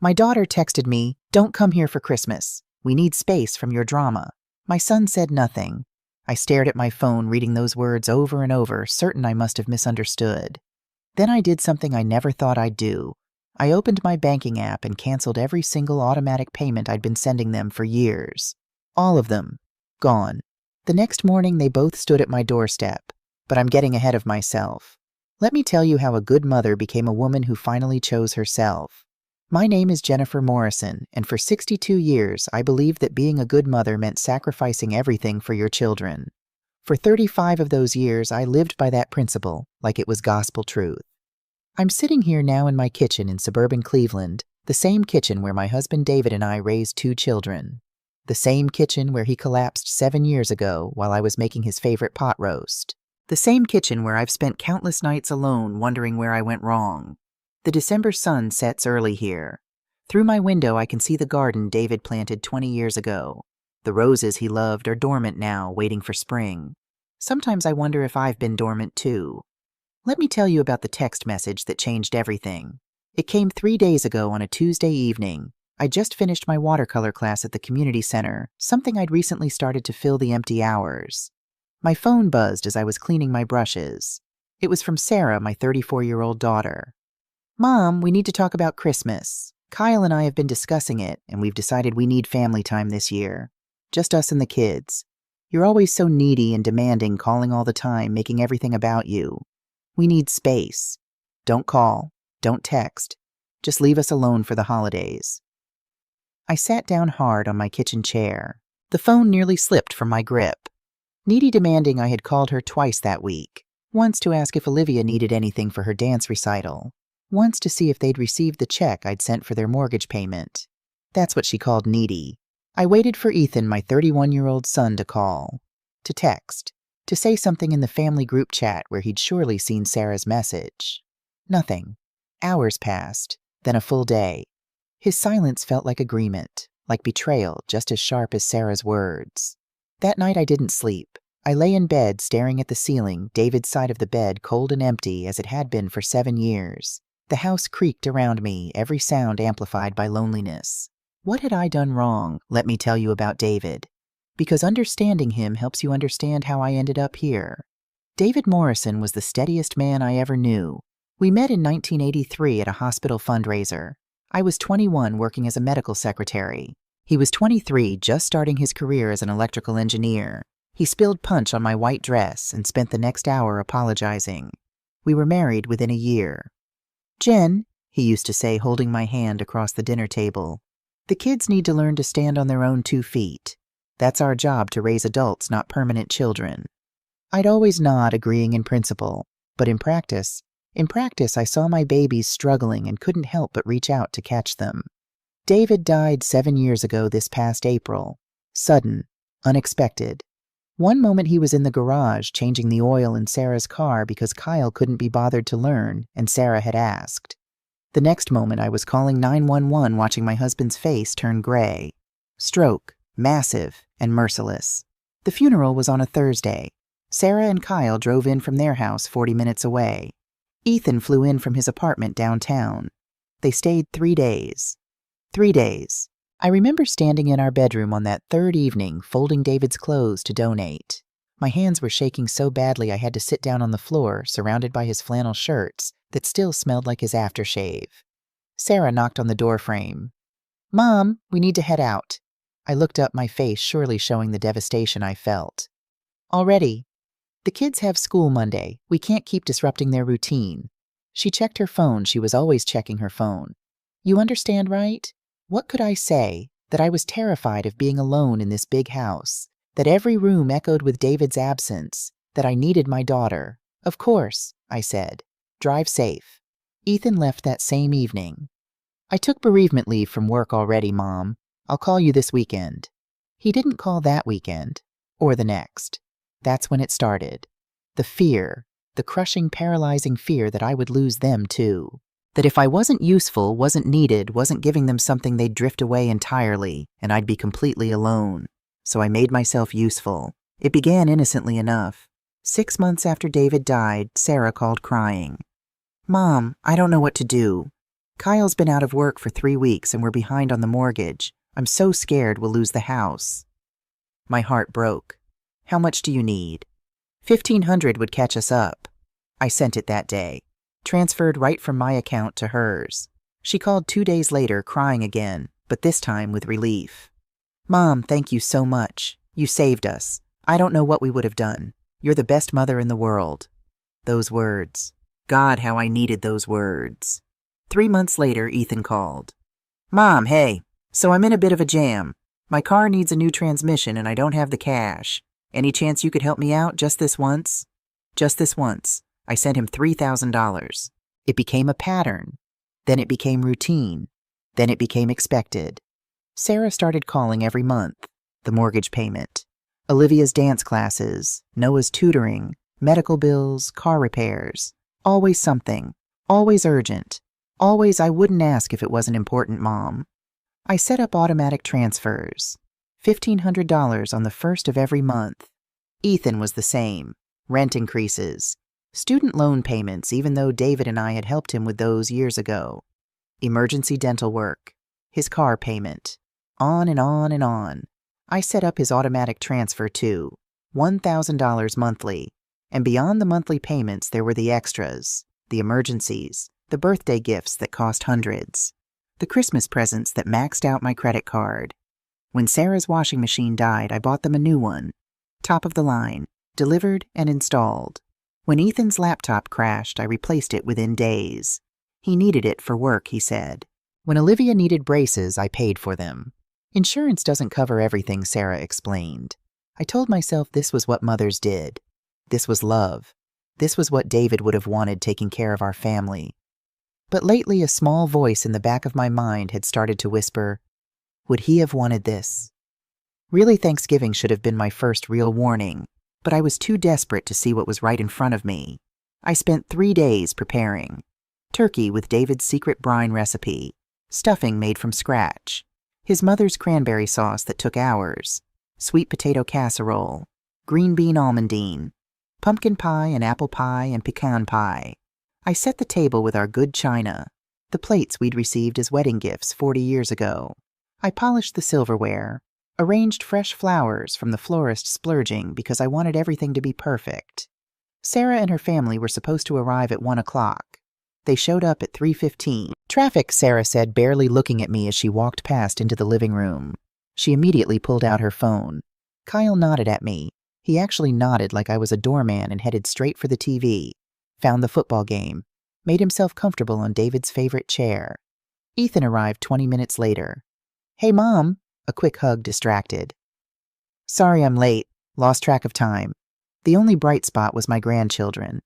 My daughter texted me, "Don't come here for Christmas. We need space from your drama." My son said nothing. I stared at my phone, reading those words over and over, certain I must have misunderstood. Then I did something I never thought I'd do. I opened my banking app and canceled every single automatic payment I'd been sending them for years. All of them. Gone. The next morning, they both stood at my doorstep. But I'm getting ahead of myself. Let me tell you how a good mother became a woman who finally chose herself. My name is Jennifer Morrison, and for 62 years, I believed that being a good mother meant sacrificing everything for your children. For 35 of those years, I lived by that principle, like it was gospel truth. I'm sitting here now in my kitchen in suburban Cleveland, the same kitchen where my husband David and I raised 2 children. The same kitchen where he collapsed 7 years ago while I was making his favorite pot roast. The same kitchen where I've spent countless nights alone wondering where I went wrong. The December sun sets early here. Through my window, I can see the garden David planted 20 years ago. The roses he loved are dormant now, waiting for spring. Sometimes I wonder if I've been dormant too. Let me tell you about the text message that changed everything. It came 3 days ago on a Tuesday evening. I just finished my watercolor class at the community center, something I'd recently started to fill the empty hours. My phone buzzed as I was cleaning my brushes. It was from Sarah, my 34-year-old daughter. "Mom, we need to talk about Christmas. Kyle and I have been discussing it, and we've decided we need family time this year. Just us and the kids. You're always so needy and demanding, calling all the time, making everything about you. We need space. Don't call. Don't text. Just leave us alone for the holidays." I sat down hard on my kitchen chair. The phone nearly slipped from my grip. Needy demanding, I had called her twice that week. Once to ask if Olivia needed anything for her dance recital. Once to see if they'd received the check I'd sent for their mortgage payment. That's what she called needy. I waited for Ethan, my 31-year-old son, to call. To text. To say something in the family group chat where he'd surely seen Sarah's message. Nothing. Hours passed, then a full day. His silence felt like agreement, like betrayal, just as sharp as Sarah's words. That night I didn't sleep. I lay in bed staring at the ceiling, David's side of the bed cold and empty as it had been for 7 years. The house creaked around me, every sound amplified by loneliness. What had I done wrong? Let me tell you about David. Because understanding him helps you understand how I ended up here. David Morrison was the steadiest man I ever knew. We met in 1983 at a hospital fundraiser. I was 21 working as a medical secretary. He was 23, just starting his career as an electrical engineer. He spilled punch on my white dress and spent the next hour apologizing. We were married within a year. "Jen," he used to say, holding my hand across the dinner table, "the kids need to learn to stand on their own 2 feet. That's our job, to raise adults, not permanent children." I'd always nod, agreeing in principle, but in practice, I saw my babies struggling and couldn't help but reach out to catch them. David died 7 years ago this past April. Sudden, unexpected. One moment he was in the garage changing the oil in Sarah's car because Kyle couldn't be bothered to learn and Sarah had asked. The next moment I was calling 911 watching my husband's face turn gray. Stroke, massive and merciless. The funeral was on a Thursday. Sarah and Kyle drove in from their house 40 minutes away. Ethan flew in from his apartment downtown. They stayed 3 days. 3 days. I remember standing in our bedroom on that 3rd evening, folding David's clothes to donate. My hands were shaking so badly I had to sit down on the floor, surrounded by his flannel shirts that still smelled like his aftershave. Sarah knocked on the doorframe. "Mom, we need to head out." I looked up, my face surely showing the devastation I felt. "Already? The kids have school Monday. We can't keep disrupting their routine." She checked her phone. She was always checking her phone. "You understand, right? What could I say? That I was terrified of being alone in this big house, that every room echoed with David's absence, that I needed my daughter." "Of course," I said. "Drive safe." Ethan left that same evening. "I took bereavement leave from work already, Mom. I'll call you this weekend." He didn't call that weekend, or the next. That's when it started. The fear, the crushing, paralyzing fear that I would lose them too. That if I wasn't useful, wasn't needed, wasn't giving them something, they'd drift away entirely, and I'd be completely alone. So I made myself useful. It began innocently enough. 6 months after David died, Sarah called crying. "Mom, I don't know what to do." Kyle's been out of work for 3 weeks and we're behind on the mortgage. I'm so scared we'll lose the house. My heart broke. How much do you need? $1,500 would catch us up. I sent it that day. Transferred right from my account to hers. She called 2 days later crying again, but this time with relief. Mom, thank you so much. You saved us. I don't know what we would have done. You're the best mother in the world. Those words. God, how I needed those words. 3 months later, Ethan called. Mom, hey. So I'm in a bit of a jam. My car needs a new transmission and I don't have the cash. Any chance you could help me out just this once? Just this once. I sent him $3,000. It became a pattern. Then it became routine. Then it became expected. Sarah started calling every month. The mortgage payment. Olivia's dance classes. Noah's tutoring. Medical bills. Car repairs. Always something. Always urgent. Always I wouldn't ask if it wasn't important, Mom. I set up automatic transfers. $1,500 on the first of every month. Ethan was the same. Rent increases. Student loan payments, even though David and I had helped him with those years ago. Emergency dental work. His car payment. On and on and on. I set up his automatic transfer too. $1,000 monthly. And beyond the monthly payments, there were the extras, the emergencies, the birthday gifts that cost hundreds, the Christmas presents that maxed out my credit card. When Sarah's washing machine died, I bought them a new one. Top of the line, delivered and installed. When Ethan's laptop crashed, I replaced it within days. He needed it for work, he said. When Olivia needed braces, I paid for them. Insurance doesn't cover everything, Sarah explained. I told myself this was what mothers did. This was love. This was what David would have wanted, taking care of our family. But lately a small voice in the back of my mind had started to whisper, would he have wanted this? Really, Thanksgiving should have been my first real warning, but I was too desperate to see what was right in front of me. I spent 3 days preparing. Turkey with David's secret brine recipe, stuffing made from scratch, his mother's cranberry sauce that took hours, sweet potato casserole, green bean almondine, pumpkin pie and apple pie and pecan pie. I set the table with our good china, the plates we'd received as wedding gifts 40 years ago. I polished the silverware, arranged fresh flowers from the florist splurging because I wanted everything to be perfect. Sarah and her family were supposed to arrive at 1 o'clock. They showed up at 3:15. Traffic, Sarah said, barely looking at me as she walked past into the living room. She immediately pulled out her phone. Kyle nodded at me. He actually nodded like I was a doorman and headed straight for the TV. Found the football game. Made himself comfortable on David's favorite chair. Ethan arrived 20 minutes later. Hey, Mom. A quick hug distracted. Sorry I'm late. Lost track of time. The only bright spot was my grandchildren.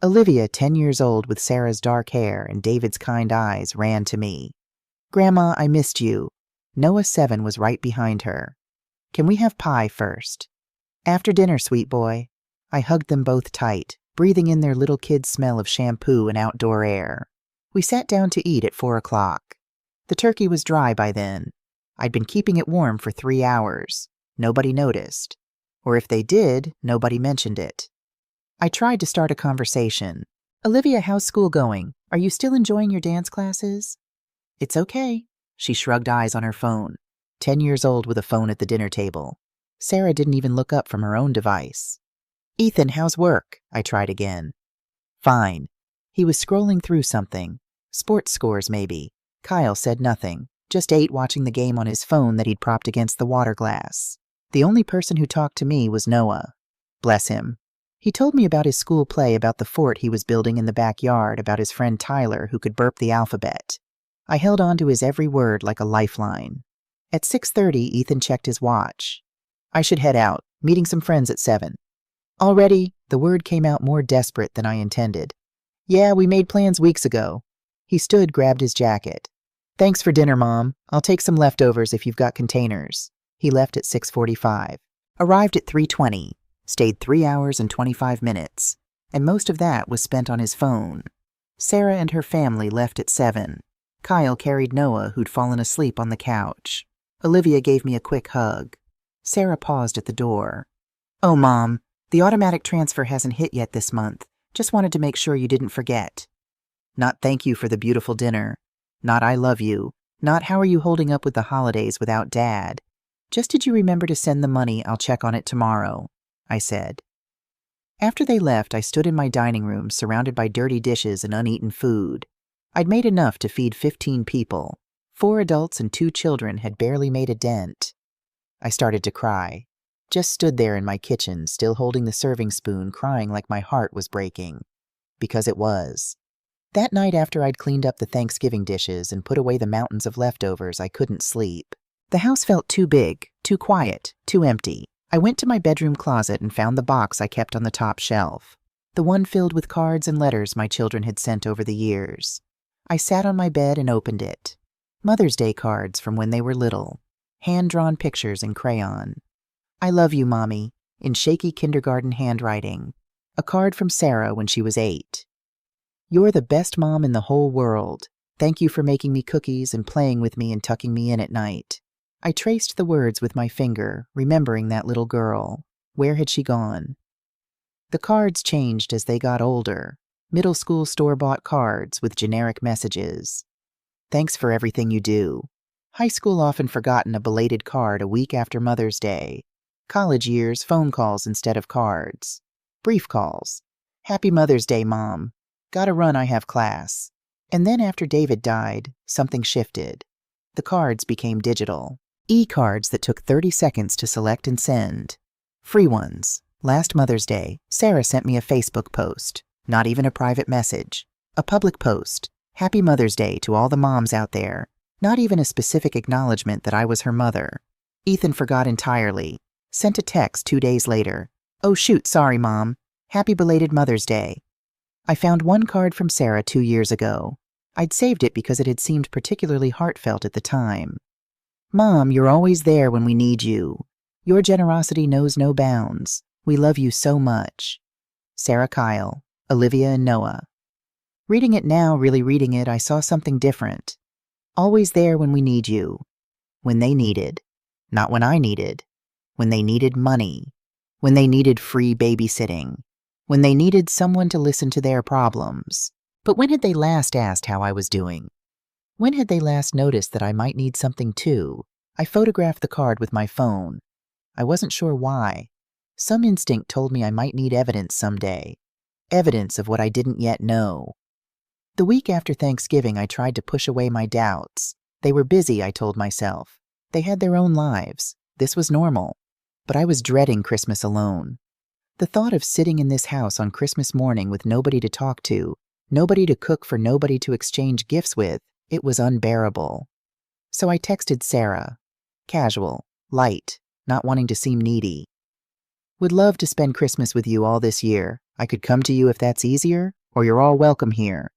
Olivia, 10 years old with Sarah's dark hair and David's kind eyes, ran to me. Grandma, I missed you. Noah, 7, was right behind her. Can we have pie first? After dinner, sweet boy. I hugged them both tight, breathing in their little kid smell of shampoo and outdoor air. We sat down to eat at 4 o'clock. The turkey was dry by then. I'd been keeping it warm for 3 hours. Nobody noticed. Or if they did, nobody mentioned it. I tried to start a conversation. Olivia, how's school going? Are you still enjoying your dance classes? It's okay. She shrugged eyes on her phone. 10 years old with a phone at the dinner table. Sarah didn't even look up from her own device. Ethan, how's work? I tried again. Fine. He was scrolling through something. Sports scores, maybe. Kyle said nothing. Just ate watching the game on his phone that he'd propped against the water glass. The only person who talked to me was Noah. Bless him. He told me about his school play, about the fort he was building in the backyard, about his friend Tyler who could burp the alphabet. I held on to his every word like a lifeline. At 6:30, Ethan checked his watch. I should head out, meeting some friends at 7. Already, the word came out more desperate than I intended. Yeah, we made plans weeks ago. He stood, grabbed his jacket. Thanks for dinner, Mom. I'll take some leftovers if you've got containers. He left at 6:45. Arrived at 3:20. Stayed 3 hours and 25 minutes. And most of that was spent on his phone. Sarah and her family left at 7. Kyle carried Noah, who'd fallen asleep on the couch. Olivia gave me a quick hug. Sarah paused at the door. Oh, Mom, the automatic transfer hasn't hit yet this month. Just wanted to make sure you didn't forget. Not thank you for the beautiful dinner. Not "I love you." Not "How are you holding up with the holidays without Dad?" Just "Did you remember to send the money? I'll check on it tomorrow," I said. After they left, I stood in my dining room surrounded by dirty dishes and uneaten food. I'd made enough to feed 15 people. 4 adults and 2 children had barely made a dent. I started to cry. Just stood there in my kitchen, still holding the serving spoon, crying like my heart was breaking. Because it was. That night, after I'd cleaned up the Thanksgiving dishes and put away the mountains of leftovers, I couldn't sleep. The house felt too big, too quiet, too empty. I went to my bedroom closet and found the box I kept on the top shelf, the one filled with cards and letters my children had sent over the years. I sat on my bed and opened it. Mother's Day cards from when they were little, hand-drawn pictures in crayon. "I love you, Mommy," in shaky kindergarten handwriting. A card from Sarah when she was 8. "You're the best mom in the whole world. Thank you for making me cookies and playing with me and tucking me in at night." I traced the words with my finger, remembering that little girl. Where had she gone? The cards changed as they got older. Middle school store-bought cards with generic messages. "Thanks for everything you do." High school often forgotten a belated card a week after Mother's Day. College years, phone calls instead of cards. Brief calls. "Happy Mother's Day, Mom. Gotta run, I have class." And then after David died, something shifted. The cards became digital. E-cards that took 30 seconds to select and send. Free ones. Last Mother's Day, Sarah sent me a Facebook post. Not even a private message. A public post. "Happy Mother's Day to all the moms out there." Not even a specific acknowledgement that I was her mother. Ethan forgot entirely. Sent a text 2 days later. "Oh shoot, sorry, Mom. Happy belated Mother's Day." I found one card from Sarah 2 years ago. I'd saved it because it had seemed particularly heartfelt at the time. "Mom, you're always there when we need you. Your generosity knows no bounds. We love you so much. Sarah, Kyle, Olivia, and Noah." Reading it now, really reading it, I saw something different. Always there when we need you. When they needed. Not when I needed. When they needed money. When they needed free babysitting. When they needed someone to listen to their problems. But when had they last asked how I was doing? When had they last noticed that I might need something too? I photographed the card with my phone. I wasn't sure why. Some instinct told me I might need evidence someday. Evidence of what I didn't yet know. The week after Thanksgiving, I tried to push away my doubts. They were busy, I told myself. They had their own lives. This was normal. But I was dreading Christmas alone. The thought of sitting in this house on Christmas morning with nobody to talk to, nobody to cook for, nobody to exchange gifts with, it was unbearable. So I texted Sarah. Casual, light, not wanting to seem needy. "Would love to spend Christmas with you all this year. I could come to you if that's easier, or you're all welcome here.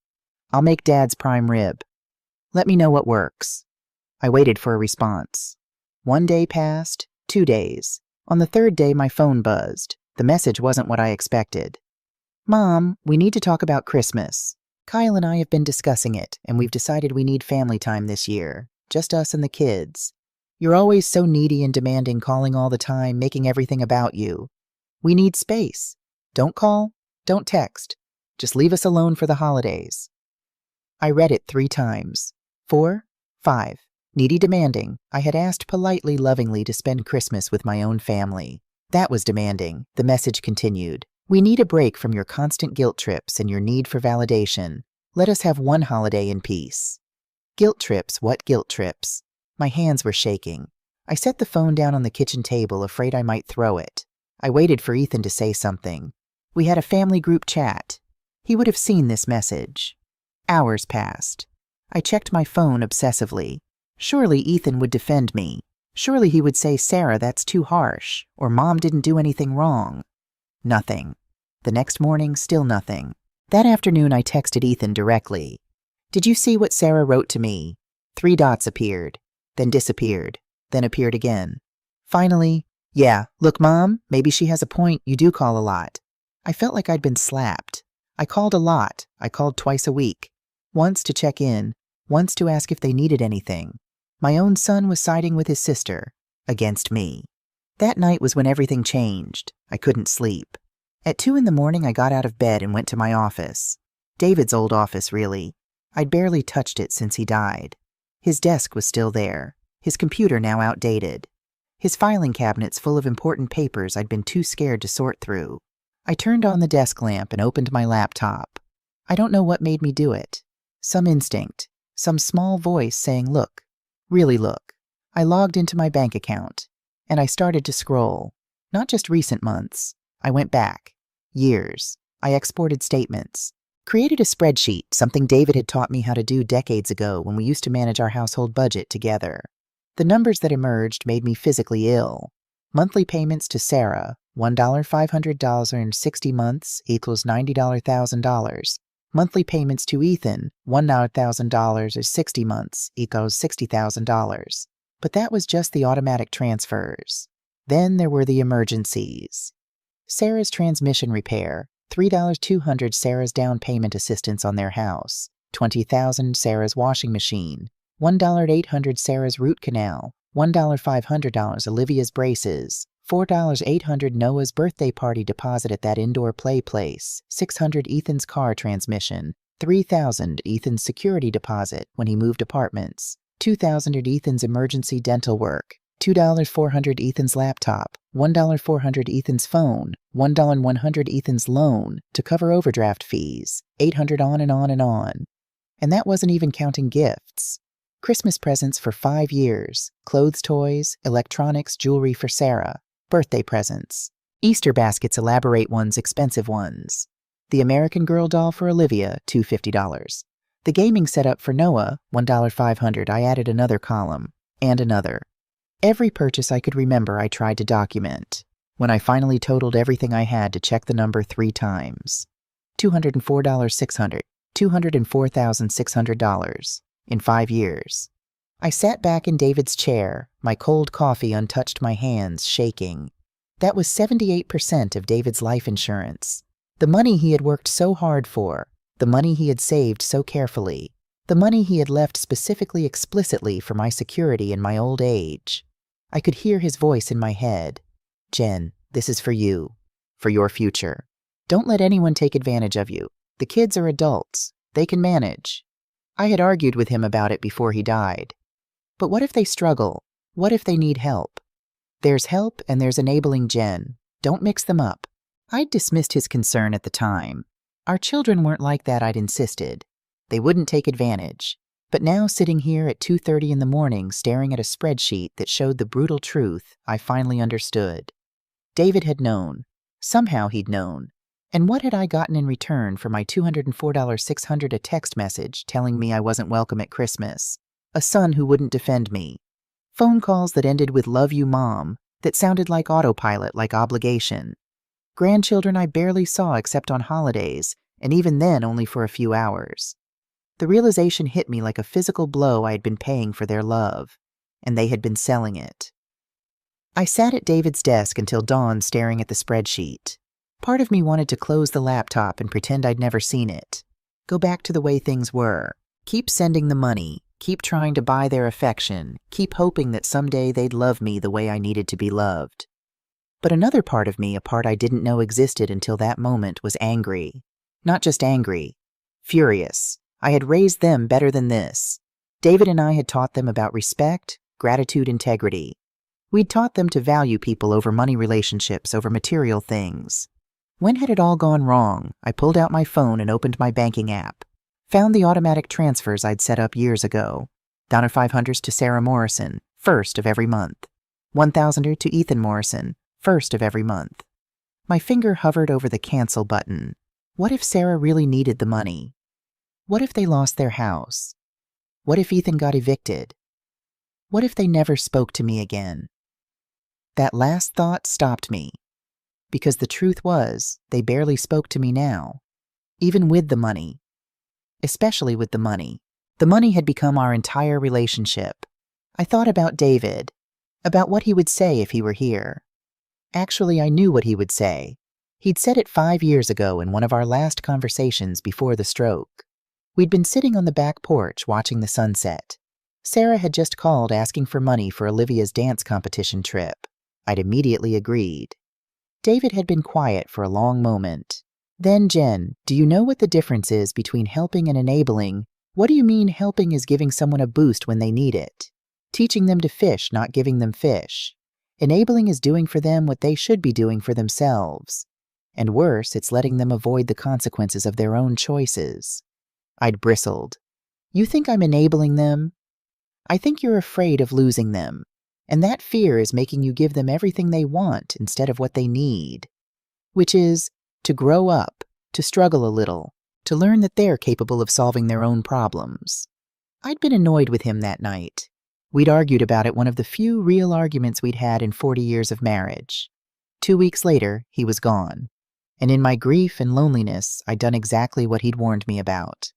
I'll make Dad's prime rib. Let me know what works." I waited for a response. 1 day passed, 2 days. On the 3rd day, my phone buzzed. The message wasn't what I expected. "Mom, we need to talk about Christmas. Kyle and I have been discussing it, and we've decided we need family time this year. Just us and the kids. You're always so needy and demanding, calling all the time, making everything about you. We need space. Don't call, don't text. Just leave us alone for the holidays." I read it 3 times. 4, 5. Needy, demanding. I had asked politely, lovingly to spend Christmas with my own family. That was demanding. The message continued. "We need a break from your constant guilt trips and your need for validation. Let us have one holiday in peace." Guilt trips, what guilt trips? My hands were shaking. I set the phone down on the kitchen table, afraid I might throw it. I waited for Ethan to say something. We had a family group chat. He would have seen this message. Hours passed. I checked my phone obsessively. Surely Ethan would defend me. Surely he would say, "Sarah, that's too harsh," or "Mom didn't do anything wrong." Nothing. The next morning, still nothing. That afternoon, I texted Ethan directly. "Did you see what Sarah wrote to me?" 3 dots appeared, then disappeared, then appeared again. Finally, "Yeah, look, Mom, maybe she has a point. You do call a lot." I felt like I'd been slapped. I called a lot. I called twice a week. Once to check in, once to ask if they needed anything. My own son was siding with his sister, against me. That night was when everything changed. I couldn't sleep. At 2 in the morning, I got out of bed and went to my office. David's old office, really. I'd barely touched it since he died. His desk was still there, his computer now outdated, his filing cabinets full of important papers I'd been too scared to sort through. I turned on the desk lamp and opened my laptop. I don't know what made me do it. Some instinct, some small voice saying, "Look, really look." I logged into my bank account, and I started to scroll. Not just recent months. I went back. Years. I exported statements. Created a spreadsheet, something David had taught me how to do decades ago when we used to manage our household budget together. The numbers that emerged made me physically ill. Monthly payments to Sarah, $1,500 in 60 months equals $90,000. Monthly payments to Ethan, $1,000 is 60 months equals $60,000. But that was just the automatic transfers. Then there were the emergencies. Sarah's transmission repair, $3,200 Sarah's down payment assistance on their house, $20,000 Sarah's washing machine, $1,800 Sarah's root canal, $1,500 Olivia's braces, $4,800 Noah's birthday party deposit at that indoor play place, $600 Ethan's car transmission, $3,000 Ethan's security deposit when he moved apartments, $2,000 at Ethan's emergency dental work, $2,400 Ethan's laptop, $1,400 Ethan's phone, $1,100 Ethan's loan to cover overdraft fees, $800 on and on and on. And that wasn't even counting gifts. Christmas presents for 5 years, clothes, toys, electronics, jewelry for Sarah, birthday presents, Easter baskets, elaborate ones, expensive ones. The American Girl doll for Olivia, $250. The gaming setup for Noah, $1,500. I added another column, and another. Every purchase I could remember I tried to document. When I finally totaled everything I had to check the number 3 times. $204,600. $204,600. In 5 years. I sat back in David's chair, my cold coffee untouched, my hands shaking. That was 78% of David's life insurance. The money he had worked so hard for, the money he had saved so carefully, the money he had left specifically, explicitly for my security in my old age. I could hear his voice in my head. "Jen, this is for you, for your future. Don't let anyone take advantage of you. The kids are adults. They can manage." I had argued with him about it before he died. But what if they struggle? What if they need help? There's help and there's enabling Jen. Don't mix them up. I'd dismissed his concern at the time. Our children weren't like that, I'd insisted. They wouldn't take advantage. But now, sitting here at 2:30 in the morning staring at a spreadsheet that showed the brutal truth, I finally understood. David had known. Somehow he'd known. And what had I gotten in return for my $204,600 a text message telling me I wasn't welcome at Christmas? A son who wouldn't defend me. Phone calls that ended with "love you, Mom," that sounded like autopilot, like obligation. Grandchildren I barely saw except on holidays, and even then only for a few hours. The realization hit me like a physical blow. I had been paying for their love, and they had been selling it. I sat at David's desk until dawn staring at the spreadsheet. Part of me wanted to close the laptop and pretend I'd never seen it. Go back to the way things were. Keep sending the money. Keep trying to buy their affection. Keep hoping that someday they'd love me the way I needed to be loved. But another part of me, a part I didn't know existed until that moment, was angry. Not just angry. Furious. I had raised them better than this. David and I had taught them about respect, gratitude, integrity. We'd taught them to value people over money, relationships over material things. When had it all gone wrong? I pulled out my phone and opened my banking app. Found the automatic transfers I'd set up years ago. $500 to Sarah Morrison, first of every month. $1,000 to Ethan Morrison, first of every month. My finger hovered over the cancel button. What if Sarah really needed the money? What if they lost their house? What if Ethan got evicted? What if they never spoke to me again? That last thought stopped me. Because the truth was, they barely spoke to me now. Even with the money. Especially with the money. The money had become our entire relationship. I thought about David. About what he would say if he were here. Actually, I knew what he would say. He'd said it 5 years ago in one of our last conversations before the stroke. We'd been sitting on the back porch watching the sunset. Sarah had just called asking for money for Olivia's dance competition trip. I'd immediately agreed. David had been quiet for a long moment. Then, "Jen, do you know what the difference is between helping and enabling What do you mean helping is giving someone a boost when they need it? Teaching them to fish, not giving them fish. Enabling is doing for them what they should be doing for themselves. And worse, it's letting them avoid the consequences of their own choices. I'd bristled. You think I'm enabling them? I think you're afraid of losing them. And that fear is making you give them everything they want instead of what they need. Which is to grow up, to struggle a little, to learn that they're capable of solving their own problems. I'd been annoyed with him that night. We'd argued about it, one of the few real arguments we'd had in 40 years of marriage. 2 weeks later, he was gone. And in my grief and loneliness, I'd done exactly what he'd warned me about.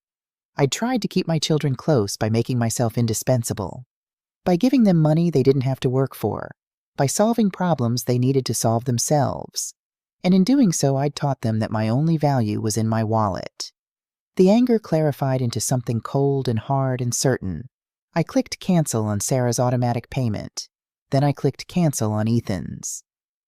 I'd tried to keep my children close by making myself indispensable. By giving them money they didn't have to work for. By solving problems they needed to solve themselves. And in doing so, I'd taught them that my only value was in my wallet. The anger clarified into something cold and hard and certain. I clicked cancel on Sarah's automatic payment. Then I clicked cancel on Ethan's.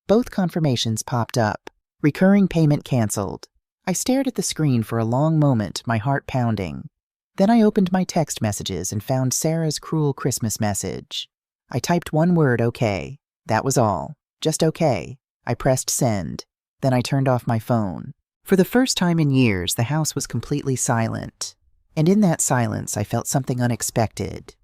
Both confirmations popped up. Recurring payment canceled. I stared at the screen for a long moment, my heart pounding. Then I opened my text messages and found Sarah's cruel Christmas message. I typed one word, okay. That was all. Just okay. I pressed send. Then I turned off my phone. For the first time in years, the house was completely silent. And in that silence, I felt something unexpected.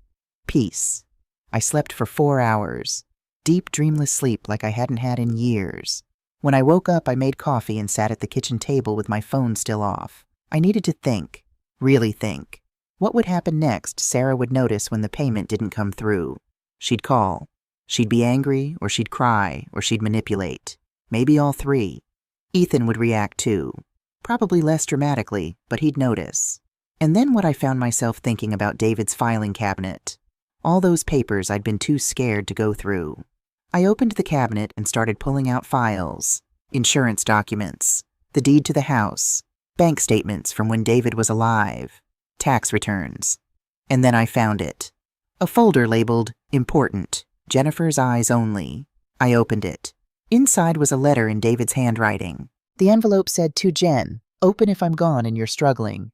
Peace. I slept for 4 hours. Deep, dreamless sleep like I hadn't had in years. When I woke up, I made coffee and sat at the kitchen table with my phone still off. I needed to think. Really think. What would happen next Sarah would notice when the payment didn't come through? She'd call. She'd be angry, or she'd cry, or she'd manipulate. Maybe all three. Ethan would react too. Probably less dramatically, but he'd notice. And then what I found myself thinking about David's filing cabinet. All those papers I'd been too scared to go through. I opened the cabinet and started pulling out files, insurance documents, the deed to the house, bank statements from when David was alive, tax returns. And then I found it. A folder labeled Important, Jennifer's Eyes Only. I opened it. Inside was a letter in David's handwriting. The envelope said, "To Jen, open if I'm gone and you're struggling."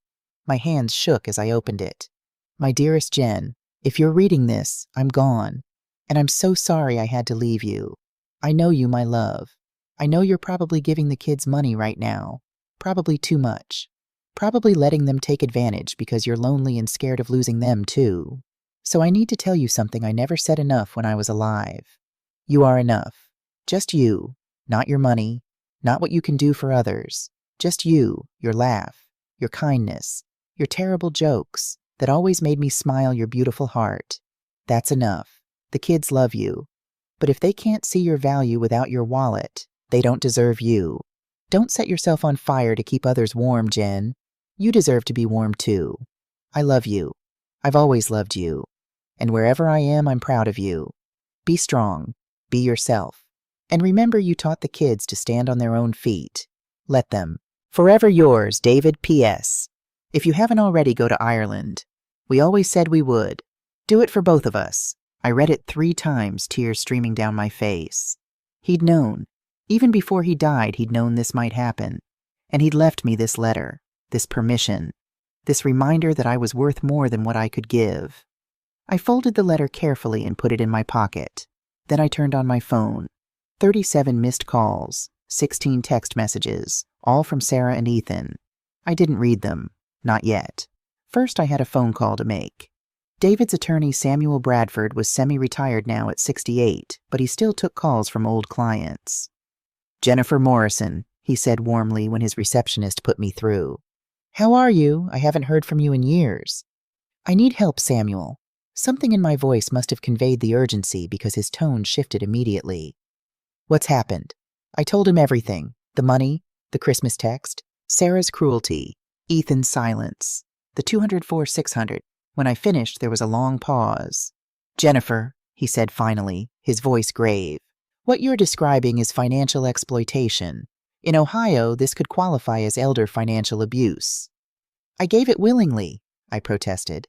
My hands shook as I opened it. "My dearest Jen, if you're reading this, I'm gone. And I'm so sorry I had to leave you. I know you, my love. I know you're probably giving the kids money right now. Probably too much. Probably letting them take advantage because you're lonely and scared of losing them too. So I need to tell you something I never said enough when I was alive. You are enough. Just you. Not your money. Not what you can do for others. Just you, your laugh, your kindness, your terrible jokes that always made me smile, your beautiful heart. That's enough. The kids love you. But if they can't see your value without your wallet, they don't deserve you. Don't set yourself on fire to keep others warm, Jen. You deserve to be warm too. I love you. I've always loved you. And wherever I am, I'm proud of you. Be strong. Be yourself. And remember you taught the kids to stand on their own feet. Let them. Forever yours, David P.S. If you haven't already, go to Ireland. We always said we would. Do it for both of us. I read it 3 times, tears streaming down my face. He'd known. Even before he died, he'd known this might happen. And he'd left me this letter, this permission, this reminder that I was worth more than what I could give. I folded the letter carefully and put it in my pocket. Then I turned on my phone. 37 missed calls, 16 text messages, all from Sarah and Ethan. I didn't read them. Not yet. First, I had a phone call to make. David's attorney, Samuel Bradford, was semi-retired now at 68, but he still took calls from old clients. "Jennifer Morrison," he said warmly when his receptionist put me through. "How are you? I haven't heard from you in years." "I need help, Samuel." Something in my voice must have conveyed the urgency because his tone shifted immediately. "What's happened?" I told him everything. The money, the Christmas text, Sarah's cruelty, Ethan's silence, the 204,600. When I finished, there was a long pause. "Jennifer," he said finally, his voice grave, "what you're describing is financial exploitation. In Ohio, this could qualify as elder financial abuse." "I gave it willingly," I protested.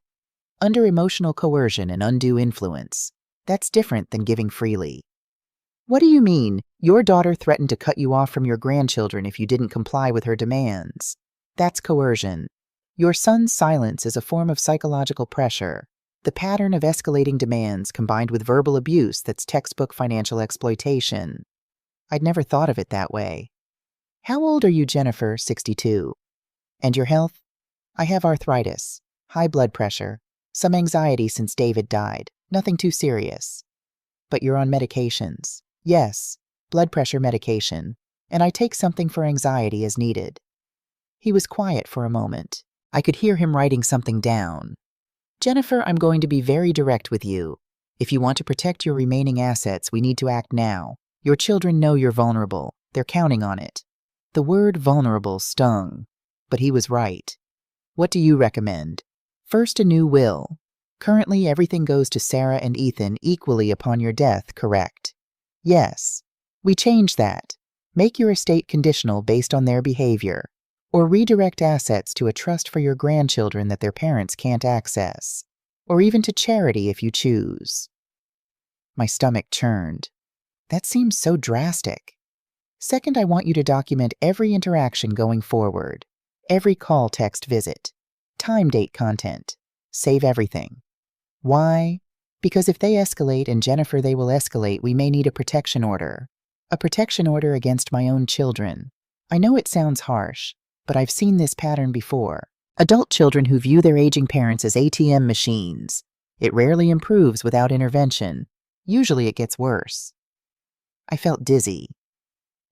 "Under emotional coercion and undue influence. That's different than giving freely." "What do you mean? Your daughter threatened to cut you off from your grandchildren if you didn't comply with her demands. That's coercion. Your son's silence is a form of psychological pressure, the pattern of escalating demands combined with verbal abuse that's textbook financial exploitation. I'd never thought of it that way. How old are you, Jennifer? 62. And your health? I have arthritis, high blood pressure, some anxiety since David died, nothing too serious. But you're on medications. Yes, blood pressure medication, and I take something for anxiety as needed. He was quiet for a moment. I could hear him writing something down. Jennifer, I'm going to be very direct with you. If you want to protect your remaining assets, we need to act now. Your children know you're vulnerable. They're counting on it. The word vulnerable stung, but he was right. What do you recommend? First, a new will. Currently, everything goes to Sarah and Ethan equally upon your death, correct? Yes. We change that. Make your estate conditional based on their behavior, or redirect assets to a trust for your grandchildren that their parents can't access, or even to charity if you choose. My stomach churned. That seems so drastic. Second, I want you to document every interaction going forward, every call, text, visit, time, date, content. Save everything. Why? Because if they escalate, and Jennifer, they will escalate, we may need a protection order. A protection order against my own children. I know it sounds harsh, but I've seen this pattern before. Adult children who view their aging parents as ATM machines. It rarely improves without intervention. Usually it gets worse. I felt dizzy.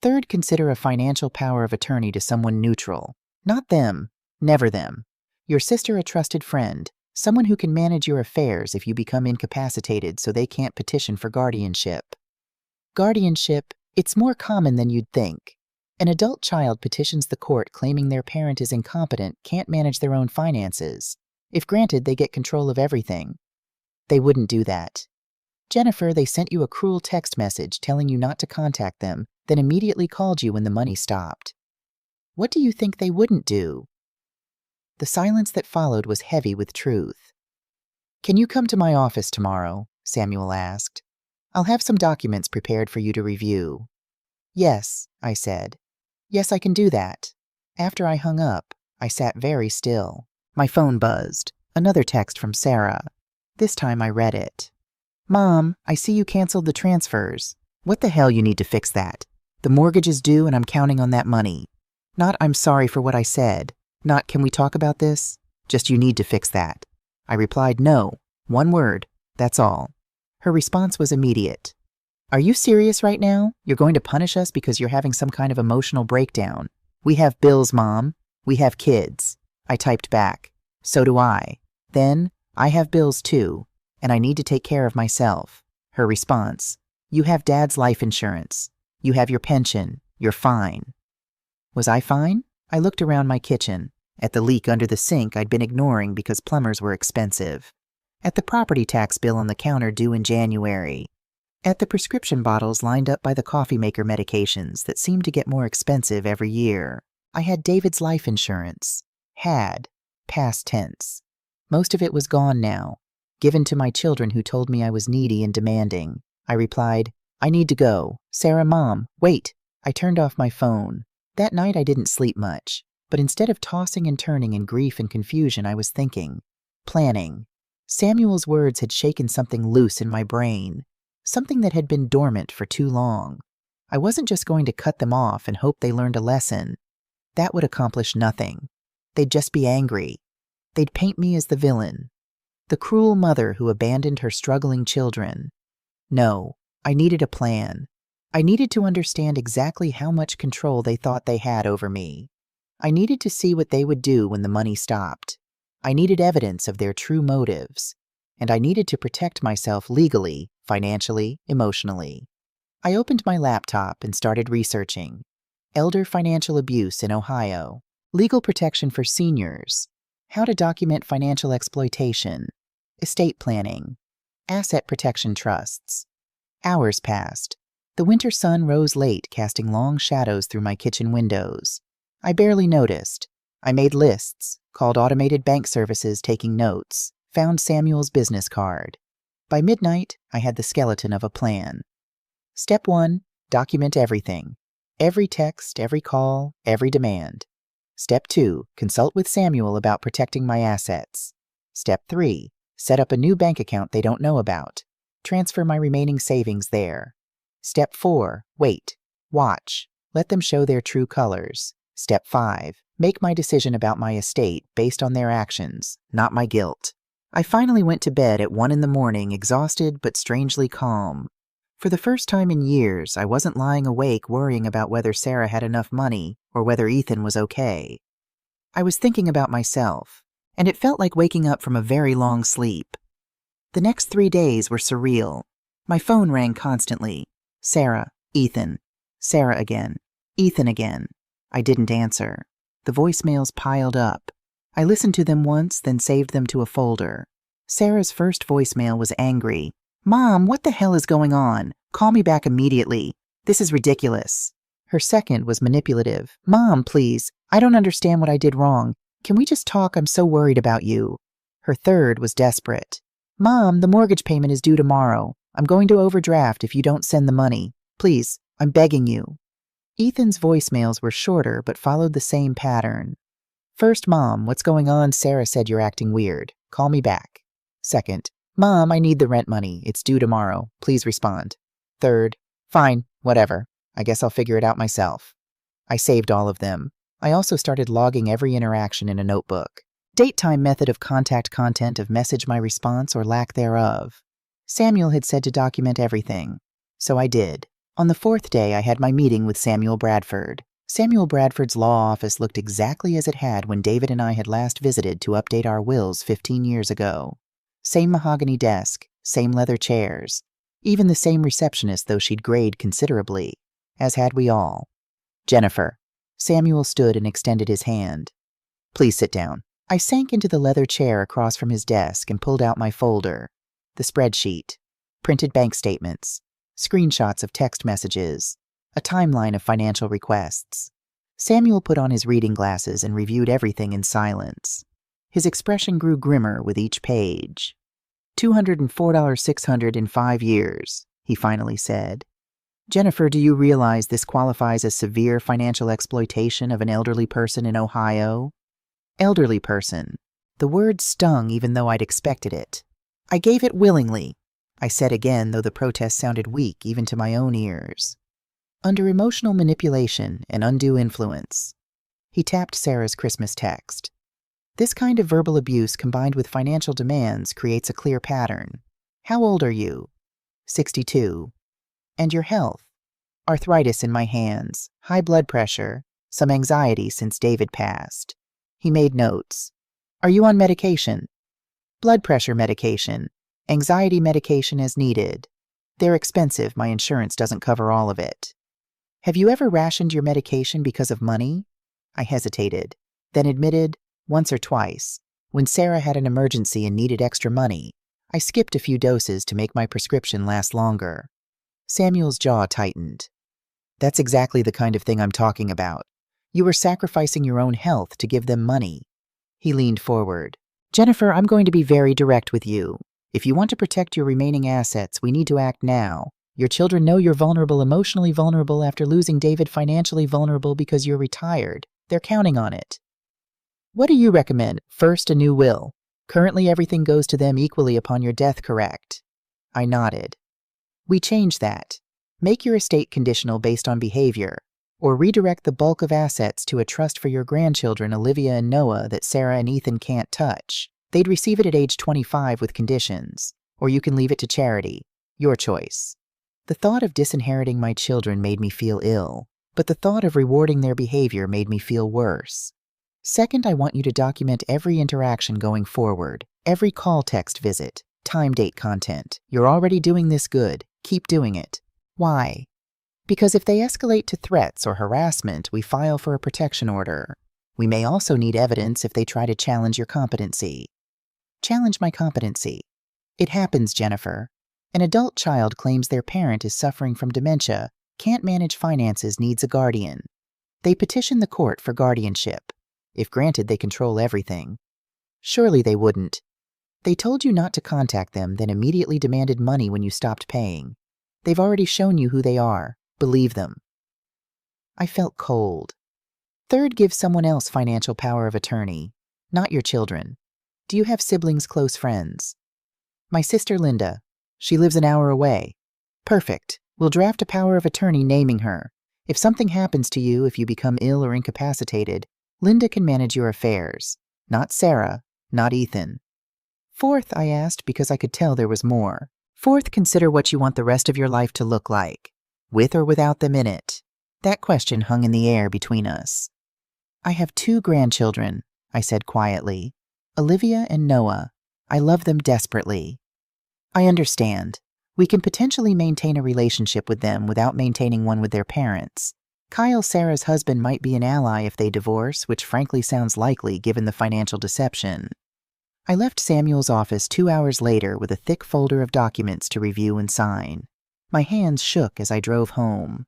Third, consider a financial power of attorney to someone neutral. Not them. Never them. Your sister, a trusted friend. Someone who can manage your affairs if you become incapacitated so they can't petition for guardianship. Guardianship, it's more common than you'd think. An adult child petitions the court claiming their parent is incompetent, can't manage their own finances. If granted, they get control of everything. They wouldn't do that. Jennifer, they sent you a cruel text message telling you not to contact them, then immediately called you when the money stopped. What do you think they wouldn't do? The silence that followed was heavy with truth. Can you come to my office tomorrow? Samuel asked. I'll have some documents prepared for you to review. Yes, I said. Yes, I can do that. After I hung up, I sat very still. My phone buzzed. Another text from Sarah. This time I read it. Mom, I see you canceled the transfers. What the hell, you need to fix that. The mortgage is due and I'm counting on that money. Not I'm sorry for what I said. Not can we talk about this? Just you need to fix that. I replied no. One word. That's all. Her response was immediate. Are you serious right now? You're going to punish us because you're having some kind of emotional breakdown. We have bills, Mom. We have kids. I typed back. So do I. Then, I have bills too, and I need to take care of myself. Her response. You have Dad's life insurance. You have your pension. You're fine. Was I fine? I looked around my kitchen, at the leak under the sink I'd been ignoring because plumbers were expensive, at the property tax bill on the counter due in January, at the prescription bottles lined up by the coffee maker medications that seemed to get more expensive every year. I had David's life insurance. Had. Past tense. Most of it was gone now, given to my children who told me I was needy and demanding. I replied, I need to go. Sarah, Mom, wait. I turned off my phone. That night I didn't sleep much, but instead of tossing and turning in grief and confusion, I was thinking, planning. Samuel's words had shaken something loose in my brain, something that had been dormant for too long. I wasn't just going to cut them off and hope they learned a lesson. That would accomplish nothing. They'd just be angry. They'd paint me as the villain, the cruel mother who abandoned her struggling children. No, I needed a plan. I needed to understand exactly how much control they thought they had over me. I needed to see what they would do when the money stopped. I needed evidence of their true motives, and I needed to protect myself legally, financially, emotionally. I opened my laptop and started researching. Elder financial abuse in Ohio, legal protection for seniors, how to document financial exploitation, estate planning, asset protection trusts. Hours passed. The winter sun rose late, casting long shadows through my kitchen windows. I barely noticed. I made lists, called automated bank services taking notes, found Samuel's business card. By midnight, I had the skeleton of a plan. Step 1, document everything. Every text, every call, every demand. Step 2, consult with Samuel about protecting my assets. Step 3, set up a new bank account they don't know about. Transfer my remaining savings there. Step 4, wait. Watch. Let them show their true colors. Step 5, make my decision about my estate based on their actions, not my guilt. I finally went to bed at 1 a.m, exhausted but strangely calm. For the first time in years, I wasn't lying awake worrying about whether Sarah had enough money or whether Ethan was okay. I was thinking about myself, and it felt like waking up from a very long sleep. The next 3 days were surreal. My phone rang constantly. Sarah, Ethan, Sarah again, Ethan again. I didn't answer. The voicemails piled up. I listened to them once, then saved them to a folder. Sarah's first voicemail was angry. Mom, what the hell is going on? Call me back immediately. This is ridiculous. Her second was manipulative. Mom, please. I don't understand what I did wrong. Can we just talk? I'm so worried about you. Her third was desperate. Mom, the mortgage payment is due tomorrow. I'm going to overdraft if you don't send the money. Please, I'm begging you. Ethan's voicemails were shorter but followed the same pattern. First, Mom, what's going on? Sarah said you're acting weird. Call me back. Second, Mom, I need the rent money. It's due tomorrow. Please respond. Third, fine, whatever. I guess I'll figure it out myself. I saved all of them. I also started logging every interaction in a notebook. Date time method of contact content of message my response or lack thereof. Samuel had said to document everything. So I did. On the 4th day, I had my meeting with Samuel Bradford. Samuel Bradford's law office looked exactly as it had when David and I had last visited to update our wills 15 years ago. Same mahogany desk, same leather chairs, even the same receptionist, though she'd grayed considerably, as had we all. Jennifer. Samuel stood and extended his hand. Please sit down. I sank into the leather chair across from his desk and pulled out my folder. The spreadsheet, printed bank statements, screenshots of text messages, a timeline of financial requests. Samuel put on his reading glasses and reviewed everything in silence. His expression grew grimmer with each page. $204,600 in 5 years, he finally said. Jennifer, do you realize this qualifies as severe financial exploitation of an elderly person in Ohio? Elderly person. The word stung even though I'd expected it. I gave it willingly, I said again, though the protest sounded weak even to my own ears. Under emotional manipulation and undue influence. He tapped Sarah's Christmas text. This kind of verbal abuse combined with financial demands creates a clear pattern. How old are you? 62. And your health? Arthritis in my hands, high blood pressure, some anxiety since David passed. He made notes. Are you on medication? Blood pressure medication, anxiety medication as needed. They're expensive, my insurance doesn't cover all of it. Have you ever rationed your medication because of money? I hesitated, then admitted, once or twice. When Sarah had an emergency and needed extra money, I skipped a few doses to make my prescription last longer. Samuel's jaw tightened. That's exactly the kind of thing I'm talking about. You were sacrificing your own health to give them money. He leaned forward. Jennifer, I'm going to be very direct with you. If you want to protect your remaining assets, we need to act now. Your children know you're vulnerable, emotionally vulnerable after losing David, financially vulnerable because you're retired. They're counting on it. What do you recommend? First, a new will. Currently, everything goes to them equally upon your death, correct? I nodded. We change that. Make your estate conditional based on behavior, or redirect the bulk of assets to a trust for your grandchildren, Olivia and Noah, that Sarah and Ethan can't touch. They'd receive it at age 25 with conditions, or you can leave it to charity. Your choice. The thought of disinheriting my children made me feel ill, but the thought of rewarding their behavior made me feel worse. Second, I want you to document every interaction going forward, every call, text, visit, time, date, content. You're already doing this good. Keep doing it. Why? Because if they escalate to threats or harassment, we file for a protection order. We may also need evidence if they try to challenge your competency. Challenge my competency. It happens, Jennifer. An adult child claims their parent is suffering from dementia, can't manage finances, needs a guardian. They petition the court for guardianship. If granted, they control everything. Surely they wouldn't. They told you not to contact them, then immediately demanded money when you stopped paying. They've already shown you who they are. Believe them. I felt cold. Third, give someone else financial power of attorney, not your children. Do you have siblings, close friends? My sister Linda. She lives an hour away. Perfect. We'll draft a power of attorney naming her. If something happens to you, if you become ill or incapacitated, Linda can manage your affairs. Not Sarah, not Ethan. Fourth, I asked because I could tell there was more. Fourth, consider what you want the rest of your life to look like, with or without them in it. That question hung in the air between us. I have 2 grandchildren, I said quietly. Olivia and Noah. I love them desperately. I understand. We can potentially maintain a relationship with them without maintaining one with their parents. Kyle, Sarah's husband, might be an ally if they divorce, which frankly sounds likely given the financial deception. I left Samuel's office 2 hours later with a thick folder of documents to review and sign. My hands shook as I drove home.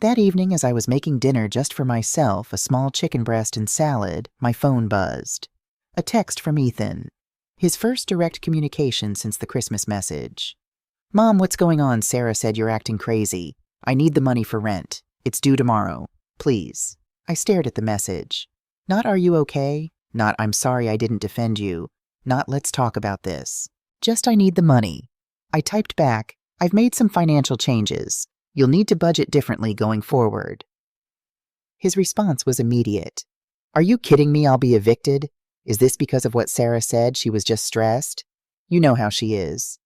That evening, as I was making dinner just for myself, a small chicken breast and salad, my phone buzzed. A text from Ethan. His first direct communication since the Christmas message. Mom, what's going on? Sarah said you're acting crazy. I need the money for rent. It's due tomorrow. Please. I stared at the message. Not are you okay? Not I'm sorry I didn't defend you. Not let's talk about this. Just I need the money. I typed back, I've made some financial changes. You'll need to budget differently going forward. His response was immediate. Are you kidding me? I'll be evicted? Is this because of what Sarah said? She was just stressed? You know how she is.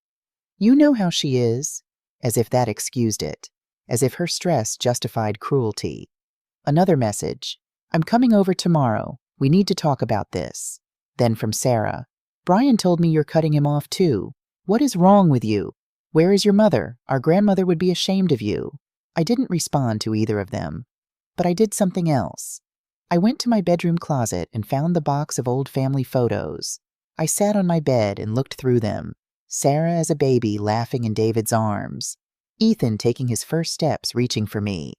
You know how she is? As if that excused it. As if her stress justified cruelty. Another message. I'm coming over tomorrow. We need to talk about this. Then from Sarah. Brian told me you're cutting him off too. What is wrong with you? Where is your mother? Our grandmother would be ashamed of you. I didn't respond to either of them. But I did something else. I went to my bedroom closet and found the box of old family photos. I sat on my bed and looked through them. Sarah as a baby laughing in David's arms. Ethan taking his first steps reaching for me.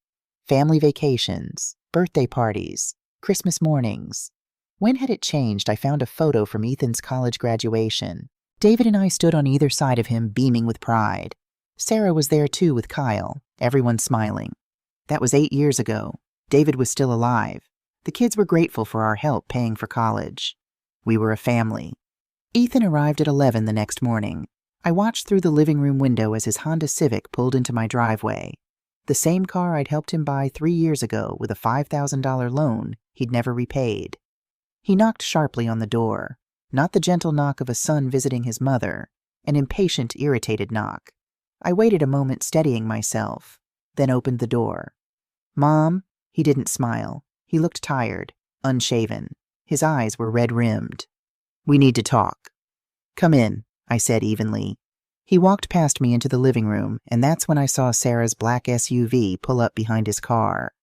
Family vacations, birthday parties, Christmas mornings. When had it changed? I found a photo from Ethan's college graduation. David and I stood on either side of him, beaming with pride. Sarah was there too with Kyle, everyone smiling. That was 8 years ago. David was still alive. The kids were grateful for our help paying for college. We were a family. Ethan arrived at 11 the next morning. I watched through the living room window as his Honda Civic pulled into my driveway. The same car I'd helped him buy 3 years ago with a $5,000 loan he'd never repaid. He knocked sharply on the door. Not the gentle knock of a son visiting his mother, an impatient, irritated knock. I waited a moment steadying myself, then opened the door. Mom? He didn't smile. He looked tired, unshaven. His eyes were red-rimmed. We need to talk. Come in, I said evenly. He walked past me into the living room, and that's when I saw Sarah's black SUV pull up behind his car.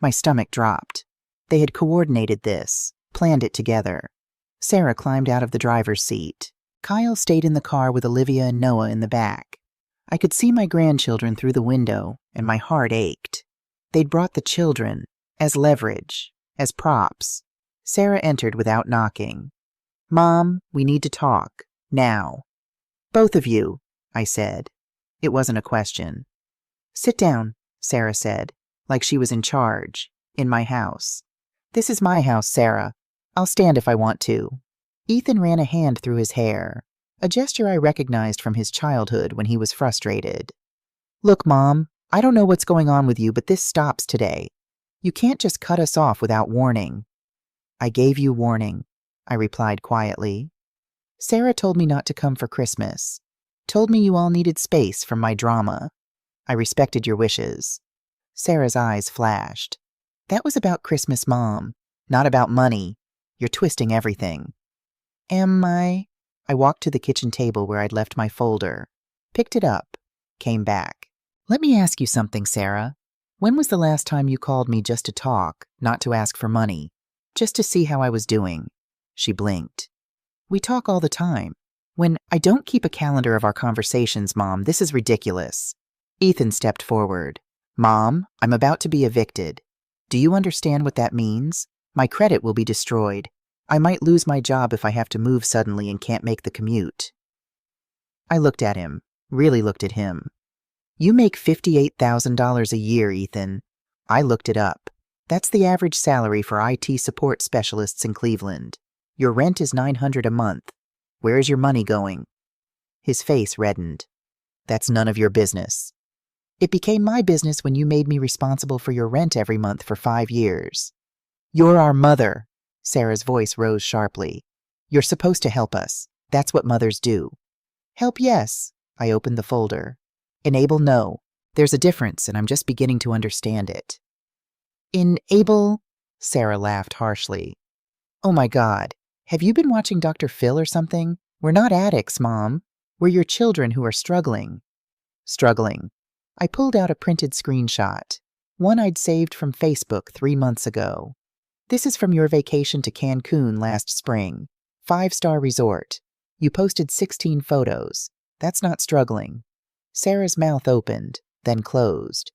My stomach dropped. They had coordinated this, planned it together. Sarah climbed out of the driver's seat. Kyle stayed in the car with Olivia and Noah in the back. I could see my grandchildren through the window, and my heart ached. They'd brought the children, as leverage, as props. Sarah entered without knocking. Mom, we need to talk, now. Both of you, I said. It wasn't a question. Sit down, Sarah said, like she was in charge, in my house. This is my house, Sarah. I'll stand if I want to. Ethan ran a hand through his hair, a gesture I recognized from his childhood when he was frustrated. Look, Mom, I don't know what's going on with you, but this stops today. You can't just cut us off without warning. I gave you warning, I replied quietly. Sarah told me not to come for Christmas. Told me you all needed space from my drama. I respected your wishes. Sarah's eyes flashed. That was about Christmas, Mom, not about money. You're twisting everything. Am I? I walked to the kitchen table where I'd left my folder, picked it up, came back. Let me ask you something, Sarah. When was the last time you called me just to talk, not to ask for money, just to see how I was doing? She blinked. We talk all the time. When I don't keep a calendar of our conversations, Mom, this is ridiculous. Ethan stepped forward. Mom, I'm about to be evicted. Do you understand what that means? My credit will be destroyed. I might lose my job if I have to move suddenly and can't make the commute. I looked at him, really looked at him. You make $58,000 a year, Ethan. I looked it up. That's the average salary for IT support specialists in Cleveland. Your rent is $900 a month. Where is your money going? His face reddened. That's none of your business. It became my business when you made me responsible for your rent every month for 5 years. You're our mother. Sarah's voice rose sharply. You're supposed to help us. That's what mothers do. Help, yes. I opened the folder. Enable, no. There's a difference, and I'm just beginning to understand it. Enable? Sarah laughed harshly. Oh my God. Have you been watching Dr. Phil or something? We're not addicts, Mom. We're your children who are struggling. Struggling. I pulled out a printed screenshot, one I'd saved from Facebook 3 months ago. This is from your vacation to Cancun last spring. 5-star resort. You posted 16 photos. That's not struggling. Sarah's mouth opened, then closed.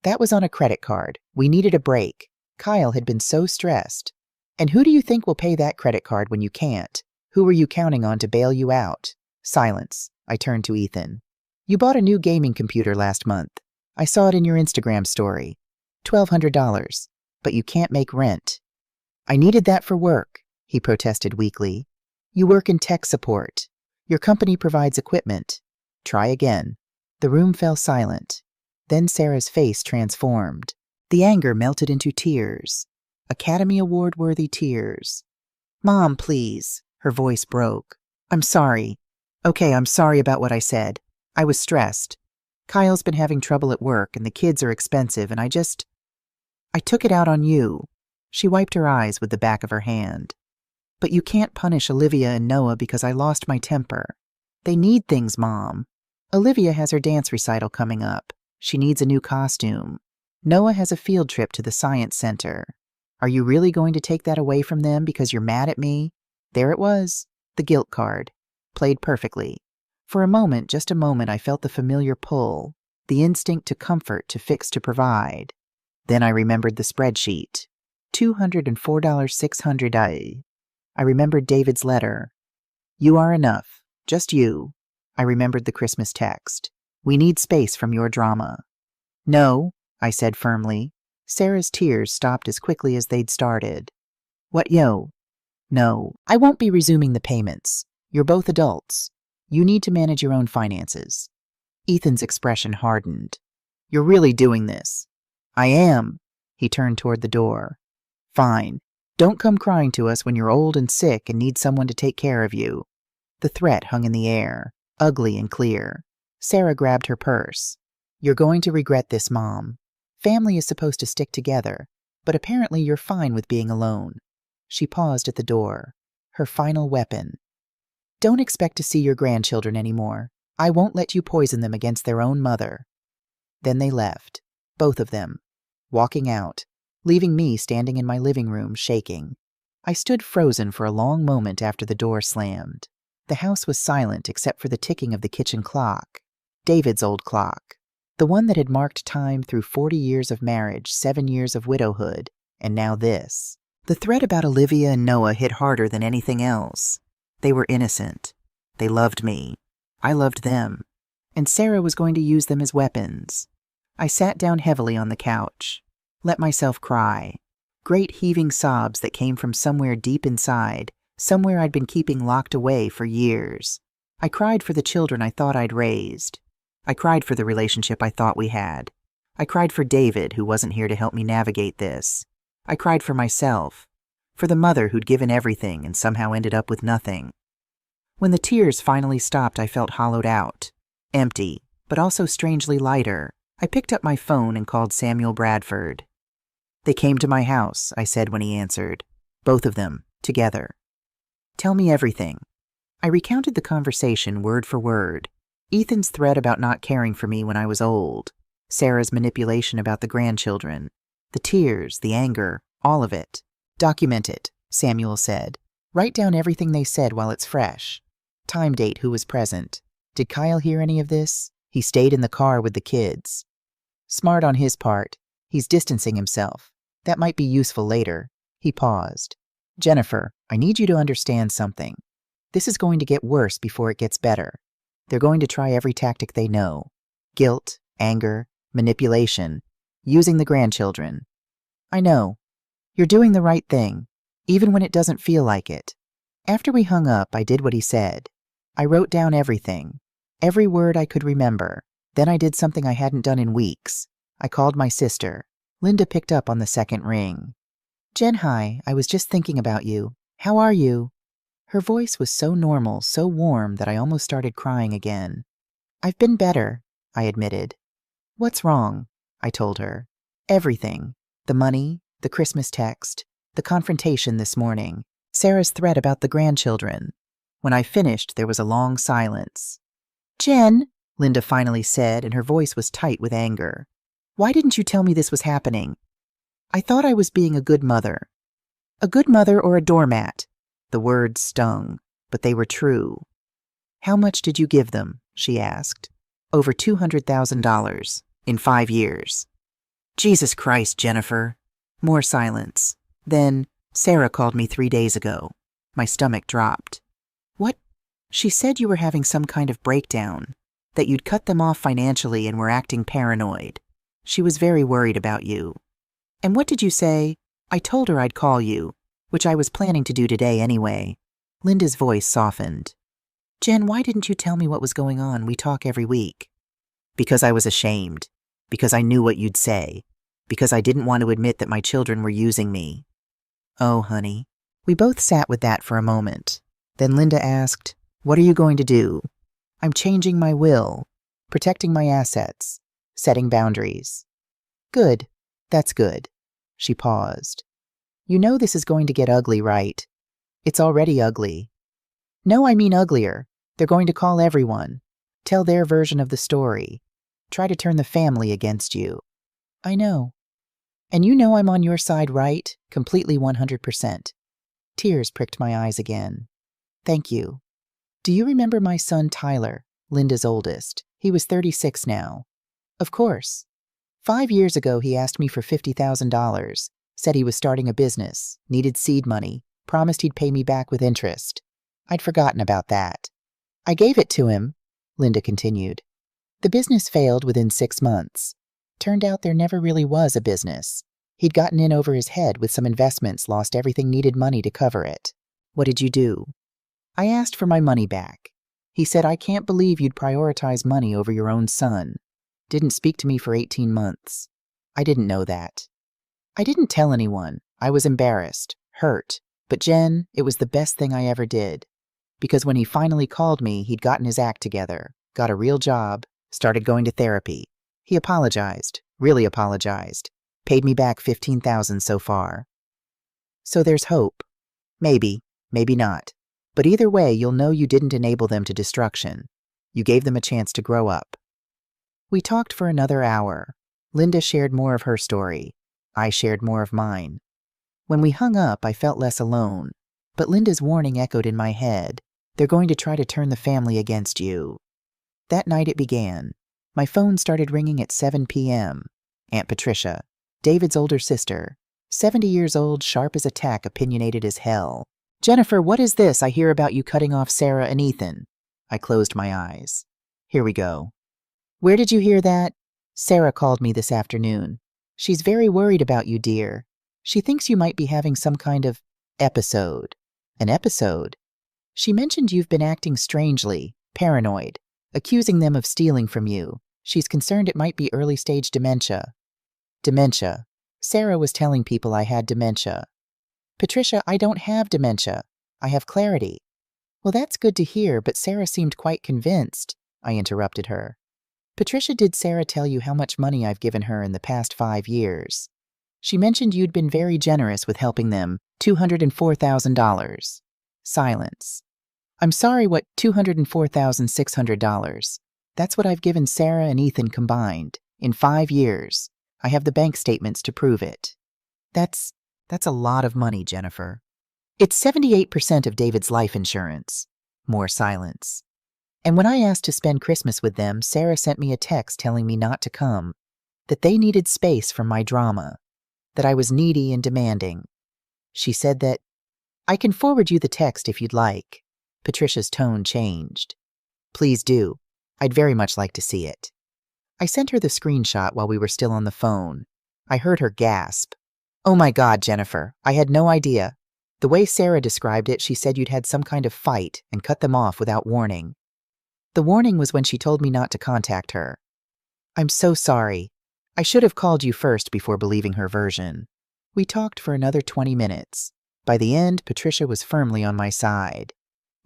That was on a credit card. We needed a break. Kyle had been so stressed. And who do you think will pay that credit card when you can't? Who were you counting on to bail you out? Silence. I turned to Ethan. You bought a new gaming computer last month. I saw it in your Instagram story. $1,200. But you can't make rent. I needed that for work, he protested weakly. You work in tech support. Your company provides equipment. Try again. The room fell silent. Then Sarah's face transformed. The anger melted into tears. Academy Award-worthy tears. Mom, please. Her voice broke. I'm sorry. Okay, I'm sorry about what I said. I was stressed. Kyle's been having trouble at work, and the kids are expensive, and I took it out on you. She wiped her eyes with the back of her hand. But you can't punish Olivia and Noah because I lost my temper. They need things, Mom. Olivia has her dance recital coming up. She needs a new costume. Noah has a field trip to the science center. Are you really going to take that away from them because you're mad at me? There it was, the guilt card. Played perfectly. For a moment, just a moment, I felt the familiar pull, the instinct to comfort, to fix, to provide. Then I remembered the spreadsheet. $204,600. I remembered David's letter. You are enough. Just you. I remembered the Christmas text. We need space from your drama. No, I said firmly. Sarah's tears stopped as quickly as they'd started. What, yo? No, I won't be resuming the payments. You're both adults. You need to manage your own finances. Ethan's expression hardened. You're really doing this. I am. He turned toward the door. Fine. Don't come crying to us when you're old and sick and need someone to take care of you. The threat hung in the air, ugly and clear. Sarah grabbed her purse. You're going to regret this, Mom. Family is supposed to stick together, but apparently you're fine with being alone. She paused at the door. Her final weapon. Don't expect to see your grandchildren anymore. I won't let you poison them against their own mother. Then they left, both of them, walking out, leaving me standing in my living room shaking. I stood frozen for a long moment after the door slammed. The house was silent except for the ticking of the kitchen clock. David's old clock. The one that had marked time through 40 years of marriage, 7 years of widowhood, and now this. The threat about Olivia and Noah hit harder than anything else. They were innocent. They loved me. I loved them. And Sarah was going to use them as weapons. I sat down heavily on the couch. Let myself cry. Great heaving sobs that came from somewhere deep inside, somewhere I'd been keeping locked away for years. I cried for the children I thought I'd raised. I cried for the relationship I thought we had. I cried for David, who wasn't here to help me navigate this. I cried for myself, for the mother who'd given everything and somehow ended up with nothing. When the tears finally stopped, I felt hollowed out, empty, but also strangely lighter. I picked up my phone and called Samuel Bradford. They came to my house, I said when he answered. Both of them, together. Tell me everything. I recounted the conversation word for word. Ethan's threat about not caring for me when I was old. Sarah's manipulation about the grandchildren. The tears, the anger, all of it. Document it, Samuel said. Write down everything they said while it's fresh. Time date, who was present. Did Kyle hear any of this? He stayed in the car with the kids. Smart on his part. He's distancing himself. That might be useful later. He paused. Jennifer, I need you to understand something. This is going to get worse before it gets better. They're going to try every tactic they know. Guilt, anger, manipulation, using the grandchildren. I know. You're doing the right thing, even when it doesn't feel like it. After we hung up, I did what he said. I wrote down everything, every word I could remember. Then I did something I hadn't done in weeks. I called my sister. Linda picked up on the second ring. Jen, hi, I was just thinking about you. How are you? Her voice was so normal, so warm that I almost started crying again. I've been better, I admitted. What's wrong? I told her. Everything. The money, the Christmas text, the confrontation this morning, Sarah's threat about the grandchildren. When I finished, there was a long silence. Jen, Linda finally said, and her voice was tight with anger. Why didn't you tell me this was happening? I thought I was being a good mother. A good mother or a doormat? The words stung, but they were true. How much did you give them? She asked. Over $200,000 in 5 years. Jesus Christ, Jennifer. More silence. Then, Sarah called me 3 days ago. My stomach dropped. What? She said you were having some kind of breakdown, that you'd cut them off financially and were acting paranoid. She was very worried about you. And what did you say? I told her I'd call you, which I was planning to do today anyway. Linda's voice softened. Jen, why didn't you tell me what was going on? We talk every week. Because I was ashamed. Because I knew what you'd say. Because I didn't want to admit that my children were using me. Oh, honey. We both sat with that for a moment. Then Linda asked, what are you going to do? I'm changing my will, protecting my assets, setting boundaries. Good. That's good. She paused. You know this is going to get ugly, right? It's already ugly. No, I mean uglier. They're going to call everyone, tell their version of the story, try to turn the family against you. I know. And you know I'm on your side, right? Completely 100%. Tears pricked my eyes again. Thank you. Do you remember my son Tyler, Linda's oldest? He was 36 now. Of course. 5 years ago he asked me for $50,000, said he was starting a business, needed seed money, promised he'd pay me back with interest. I'd forgotten about that. I gave it to him, Linda continued. The business failed within 6 months. Turned out there never really was a business. He'd gotten in over his head with some investments, lost everything, needed money to cover it. What did you do? I asked for my money back. He said, I can't believe you'd prioritize money over your own son. Didn't speak to me for 18 months. I didn't know that. I didn't tell anyone. I was embarrassed, hurt. But Jen, it was the best thing I ever did. Because when he finally called me, he'd gotten his act together, got a real job, started going to therapy. He apologized, really apologized, paid me back $15,000 so far. So there's hope. Maybe, maybe not. But either way, you'll know you didn't enable them to destruction. You gave them a chance to grow up. We talked for another hour. Linda shared more of her story. I shared more of mine. When we hung up, I felt less alone. But Linda's warning echoed in my head. They're going to try to turn the family against you. That night it began. My phone started ringing at 7 p.m. Aunt Patricia, David's older sister, 70 years old, sharp as a tack, opinionated as hell. Jennifer, what is this I hear about you cutting off Sarah and Ethan? I closed my eyes. Here we go. Where did you hear that? Sarah called me this afternoon. She's very worried about you, dear. She thinks you might be having some kind of episode. An episode? She mentioned you've been acting strangely, paranoid, accusing them of stealing from you. She's concerned it might be early-stage dementia. Dementia. Sarah was telling people I had dementia. Patricia, I don't have dementia. I have clarity. Well, that's good to hear, but Sarah seemed quite convinced. I interrupted her. Patricia, did Sarah tell you how much money I've given her in the past 5 years? She mentioned you'd been very generous with helping them, $204,000. Silence. I'm sorry, what, $204,600? That's what I've given Sarah and Ethan combined, in 5 years. I have the bank statements to prove it. That's a lot of money, Jennifer. It's 78% of David's life insurance. More silence. And when I asked to spend Christmas with them, Sarah sent me a text telling me not to come, that they needed space from my drama, that I was needy and demanding. She said that, I can forward you the text if you'd like. Patricia's tone changed. Please do. I'd very much like to see it. I sent her the screenshot while we were still on the phone. I heard her gasp. Oh my God, Jennifer, I had no idea. The way Sarah described it, she said you'd had some kind of fight and cut them off without warning. The warning was when she told me not to contact her. I'm so sorry. I should have called you first before believing her version. We talked for another 20 minutes. By the end, Patricia was firmly on my side.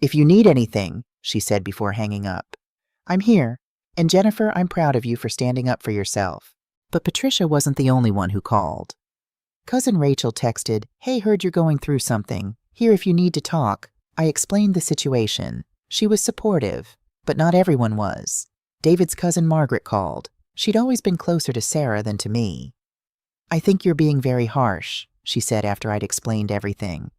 If you need anything, she said before hanging up, I'm here. And Jennifer, I'm proud of you for standing up for yourself. But Patricia wasn't the only one who called. Cousin Rachel texted, Hey, heard you're going through something. Here if you need to talk. I explained the situation. She was supportive, but not everyone was. David's cousin Margaret called. She'd always been closer to Sarah than to me. I think you're being very harsh, she said after I'd explained everything.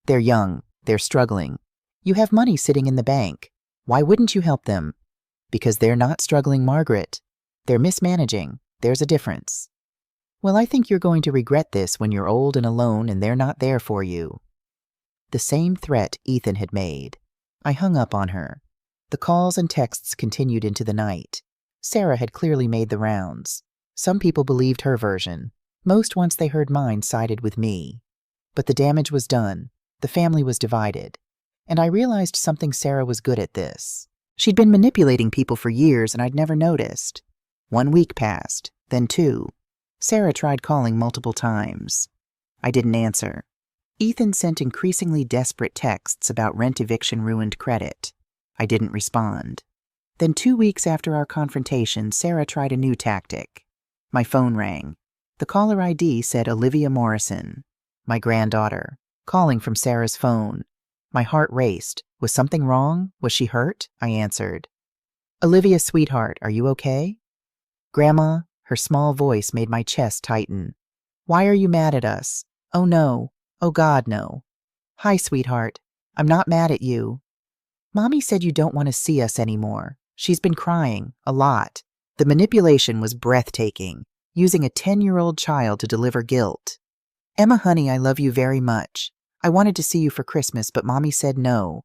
They're young. They're struggling. You have money sitting in the bank. Why wouldn't you help them? Because they're not struggling, Margaret. They're mismanaging. There's a difference. Well, I think you're going to regret this when you're old and alone and they're not there for you. The same threat Ethan had made. I hung up on her. The calls and texts continued into the night. Sarah had clearly made the rounds. Some people believed her version. Most, once they heard mine, sided with me. But the damage was done. The family was divided. And I realized something Sarah was good at this. She'd been manipulating people for years and I'd never noticed. 1 week passed, then 2. Sarah tried calling multiple times. I didn't answer. Ethan sent increasingly desperate texts about rent eviction ruined credit. I didn't respond. Then 2 weeks after our confrontation, Sarah tried a new tactic. My phone rang. The caller ID said Olivia Morrison, my granddaughter, calling from Sarah's phone. My heart raced. Was something wrong? Was she hurt? I answered. Olivia, sweetheart, are you okay? Grandma, her small voice made my chest tighten. Why are you mad at us? Oh no. Oh God, no. Hi, sweetheart. I'm not mad at you. Mommy said you don't want to see us anymore. She's been crying, a lot. The manipulation was breathtaking, using a 10-year-old child to deliver guilt. Emma, honey, I love you very much. I wanted to see you for Christmas, but Mommy said no.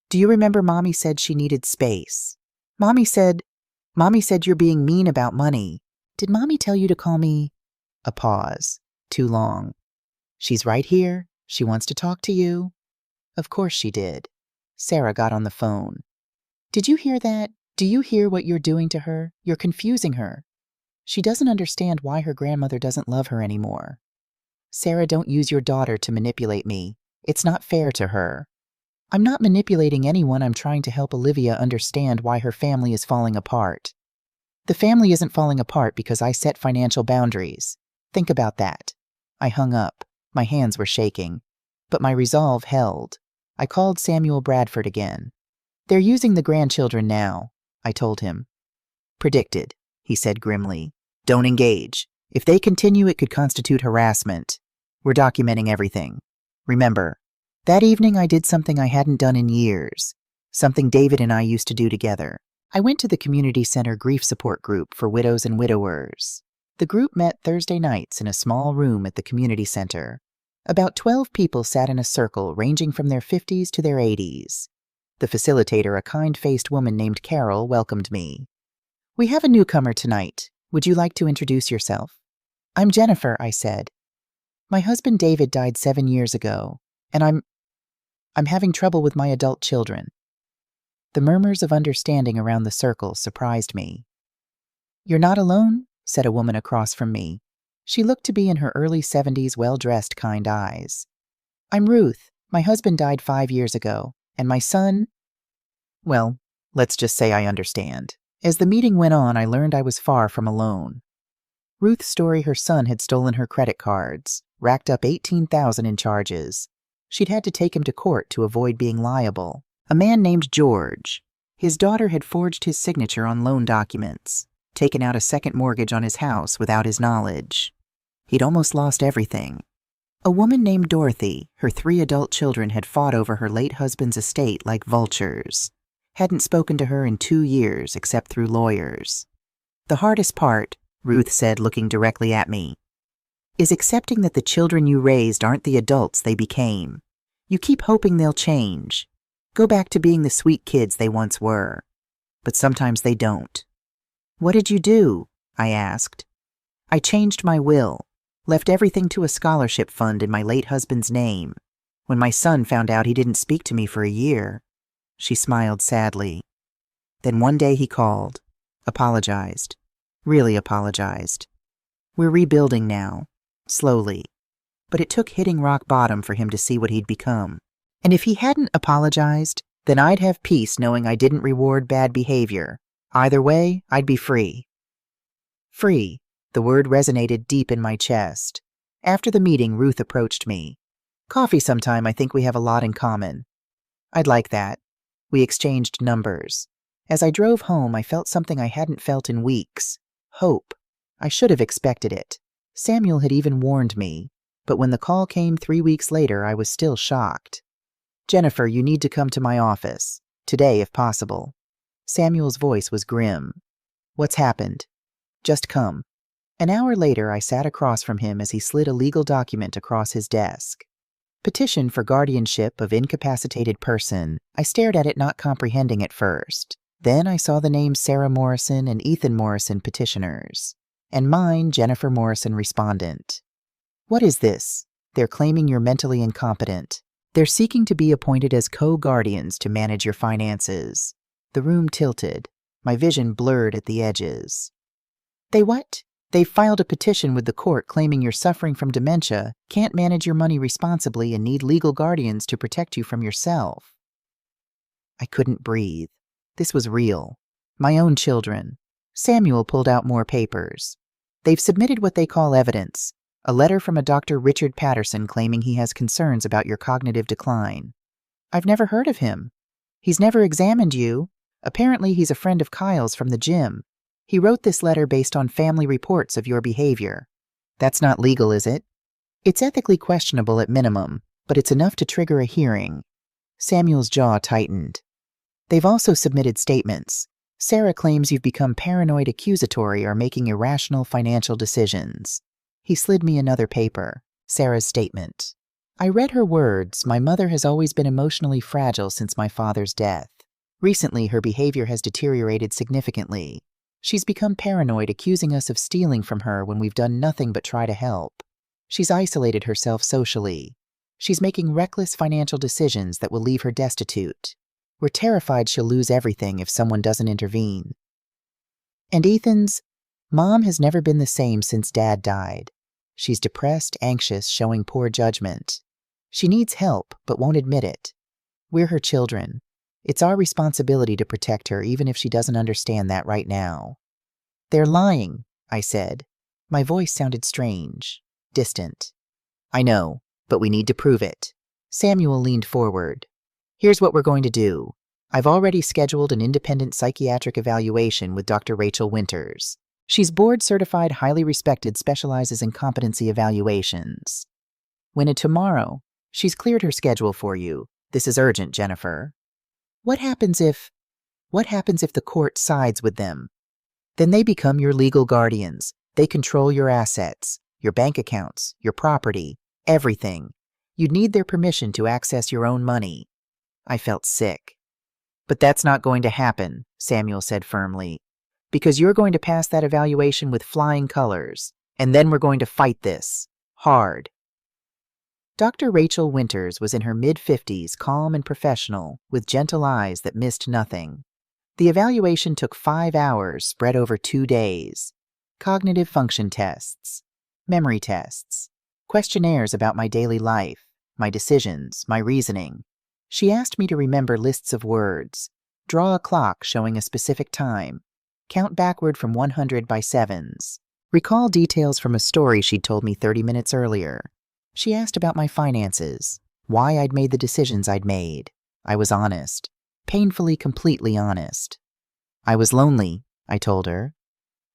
Do you remember Mommy said she needed space? Mommy said you're being mean about money. Did Mommy tell you to call me? A pause. Too long. She's right here. She wants to talk to you. Of course she did. Sarah got on the phone. Did you hear that? Do you hear what you're doing to her? You're confusing her. She doesn't understand why her grandmother doesn't love her anymore. Sarah, don't use your daughter to manipulate me. It's not fair to her. I'm not manipulating anyone. I'm trying to help Olivia understand why her family is falling apart. The family isn't falling apart because I set financial boundaries. Think about that. I hung up. My hands were shaking. But my resolve held. I called Samuel Bradford again. They're using the grandchildren now, I told him. Predicted, he said grimly. Don't engage. If they continue, it could constitute harassment. We're documenting everything. Remember, that evening I did something I hadn't done in years, something David and I used to do together. I went to the community center grief support group for widows and widowers. The group met Thursday nights in a small room at the community center. About 12 people sat in a circle ranging from their 50s to their 80s. The facilitator, a kind-faced woman named Carol, welcomed me. We have a newcomer tonight. Would you like to introduce yourself? I'm Jennifer, I said. My husband David died 7 years ago, and I'm having trouble with my adult children. The murmurs of understanding around the circle surprised me. You're not alone, said a woman across from me. She looked to be in her early 70s, well-dressed, kind eyes. I'm Ruth. My husband died 5 years ago, and my son... Well, let's just say I understand. As the meeting went on, I learned I was far from alone. Ruth's story: her son had stolen her credit cards, racked up $18,000 in charges. She'd had to take him to court to avoid being liable. A man named George. His daughter had forged his signature on loan documents, taken out a second mortgage on his house without his knowledge. He'd almost lost everything. A woman named Dorothy. Her 3 adult children had fought over her late husband's estate like vultures. Hadn't spoken to her in 2 years except through lawyers. The hardest part, Ruth said, looking directly at me, is accepting that the children you raised aren't the adults they became. You keep hoping they'll change, go back to being the sweet kids they once were. But sometimes they don't. What did you do? I asked. I changed my will. Left everything to a scholarship fund in my late husband's name. When my son found out he didn't speak to me for a year, she smiled sadly. Then one day he called, apologized, really apologized. We're rebuilding now, slowly. But it took hitting rock bottom for him to see what he'd become. And if he hadn't apologized, then I'd have peace knowing I didn't reward bad behavior. Either way, I'd be free. Free. The word resonated deep in my chest. After the meeting, Ruth approached me. Coffee sometime, I think we have a lot in common. I'd like that. We exchanged numbers. As I drove home, I felt something I hadn't felt in weeks. Hope. I should have expected it. Samuel had even warned me. But when the call came 3 weeks later, I was still shocked. Jennifer, you need to come to my office. Today, if possible. Samuel's voice was grim. What's happened? Just come. An hour later, I sat across from him as he slid a legal document across his desk. Petition for guardianship of incapacitated person. I stared at it, not comprehending at first. Then I saw the names Sarah Morrison and Ethan Morrison petitioners. And mine, Jennifer Morrison, respondent. What is this? They're claiming you're mentally incompetent. They're seeking to be appointed as co-guardians to manage your finances. The room tilted. My vision blurred at the edges. They what? They've filed a petition with the court claiming you're suffering from dementia, can't manage your money responsibly, and need legal guardians to protect you from yourself. I couldn't breathe. This was real. My own children. Samuel pulled out more papers. They've submitted what they call evidence, a letter from a Dr. Richard Patterson claiming he has concerns about your cognitive decline. I've never heard of him. He's never examined you. Apparently he's a friend of Kyle's from the gym. He wrote this letter based on family reports of your behavior. That's not legal, is it? It's ethically questionable at minimum, but it's enough to trigger a hearing. Samuel's jaw tightened. They've also submitted statements. Sarah claims you've become paranoid, accusatory, or making irrational financial decisions. He slid me another paper, Sarah's statement. I read her words. My mother has always been emotionally fragile since my father's death. Recently, her behavior has deteriorated significantly. She's become paranoid, accusing us of stealing from her when we've done nothing but try to help. She's isolated herself socially. She's making reckless financial decisions that will leave her destitute. We're terrified she'll lose everything if someone doesn't intervene. And Ethan's mom has never been the same since Dad died. She's depressed, anxious, showing poor judgment. She needs help, but won't admit it. We're her children. It's our responsibility to protect her, even if she doesn't understand that right now. They're lying, I said. My voice sounded strange, distant. I know, but we need to prove it. Samuel leaned forward. Here's what we're going to do. I've already scheduled an independent psychiatric evaluation with Dr. Rachel Winters. She's board-certified, highly respected, specializes in competency evaluations. When tomorrow, she's cleared her schedule for you. This is urgent, Jennifer. What happens if the court sides with them? Then they become your legal guardians. They control your assets, your bank accounts, your property, everything. You'd need their permission to access your own money. I felt sick. But that's not going to happen, Samuel said firmly, because you're going to pass that evaluation with flying colors, and then we're going to fight this. Hard. Dr. Rachel Winters was in her mid-50s, calm and professional, with gentle eyes that missed nothing. The evaluation took 5 hours, spread over 2 days. Cognitive function tests, memory tests, questionnaires about my daily life, my decisions, my reasoning. She asked me to remember lists of words, draw a clock showing a specific time, count backward from 100 by sevens, recall details from a story she'd told me 30 minutes earlier. She asked about my finances, why I'd made the decisions I'd made. I was honest, painfully, completely honest. I was lonely, I told her.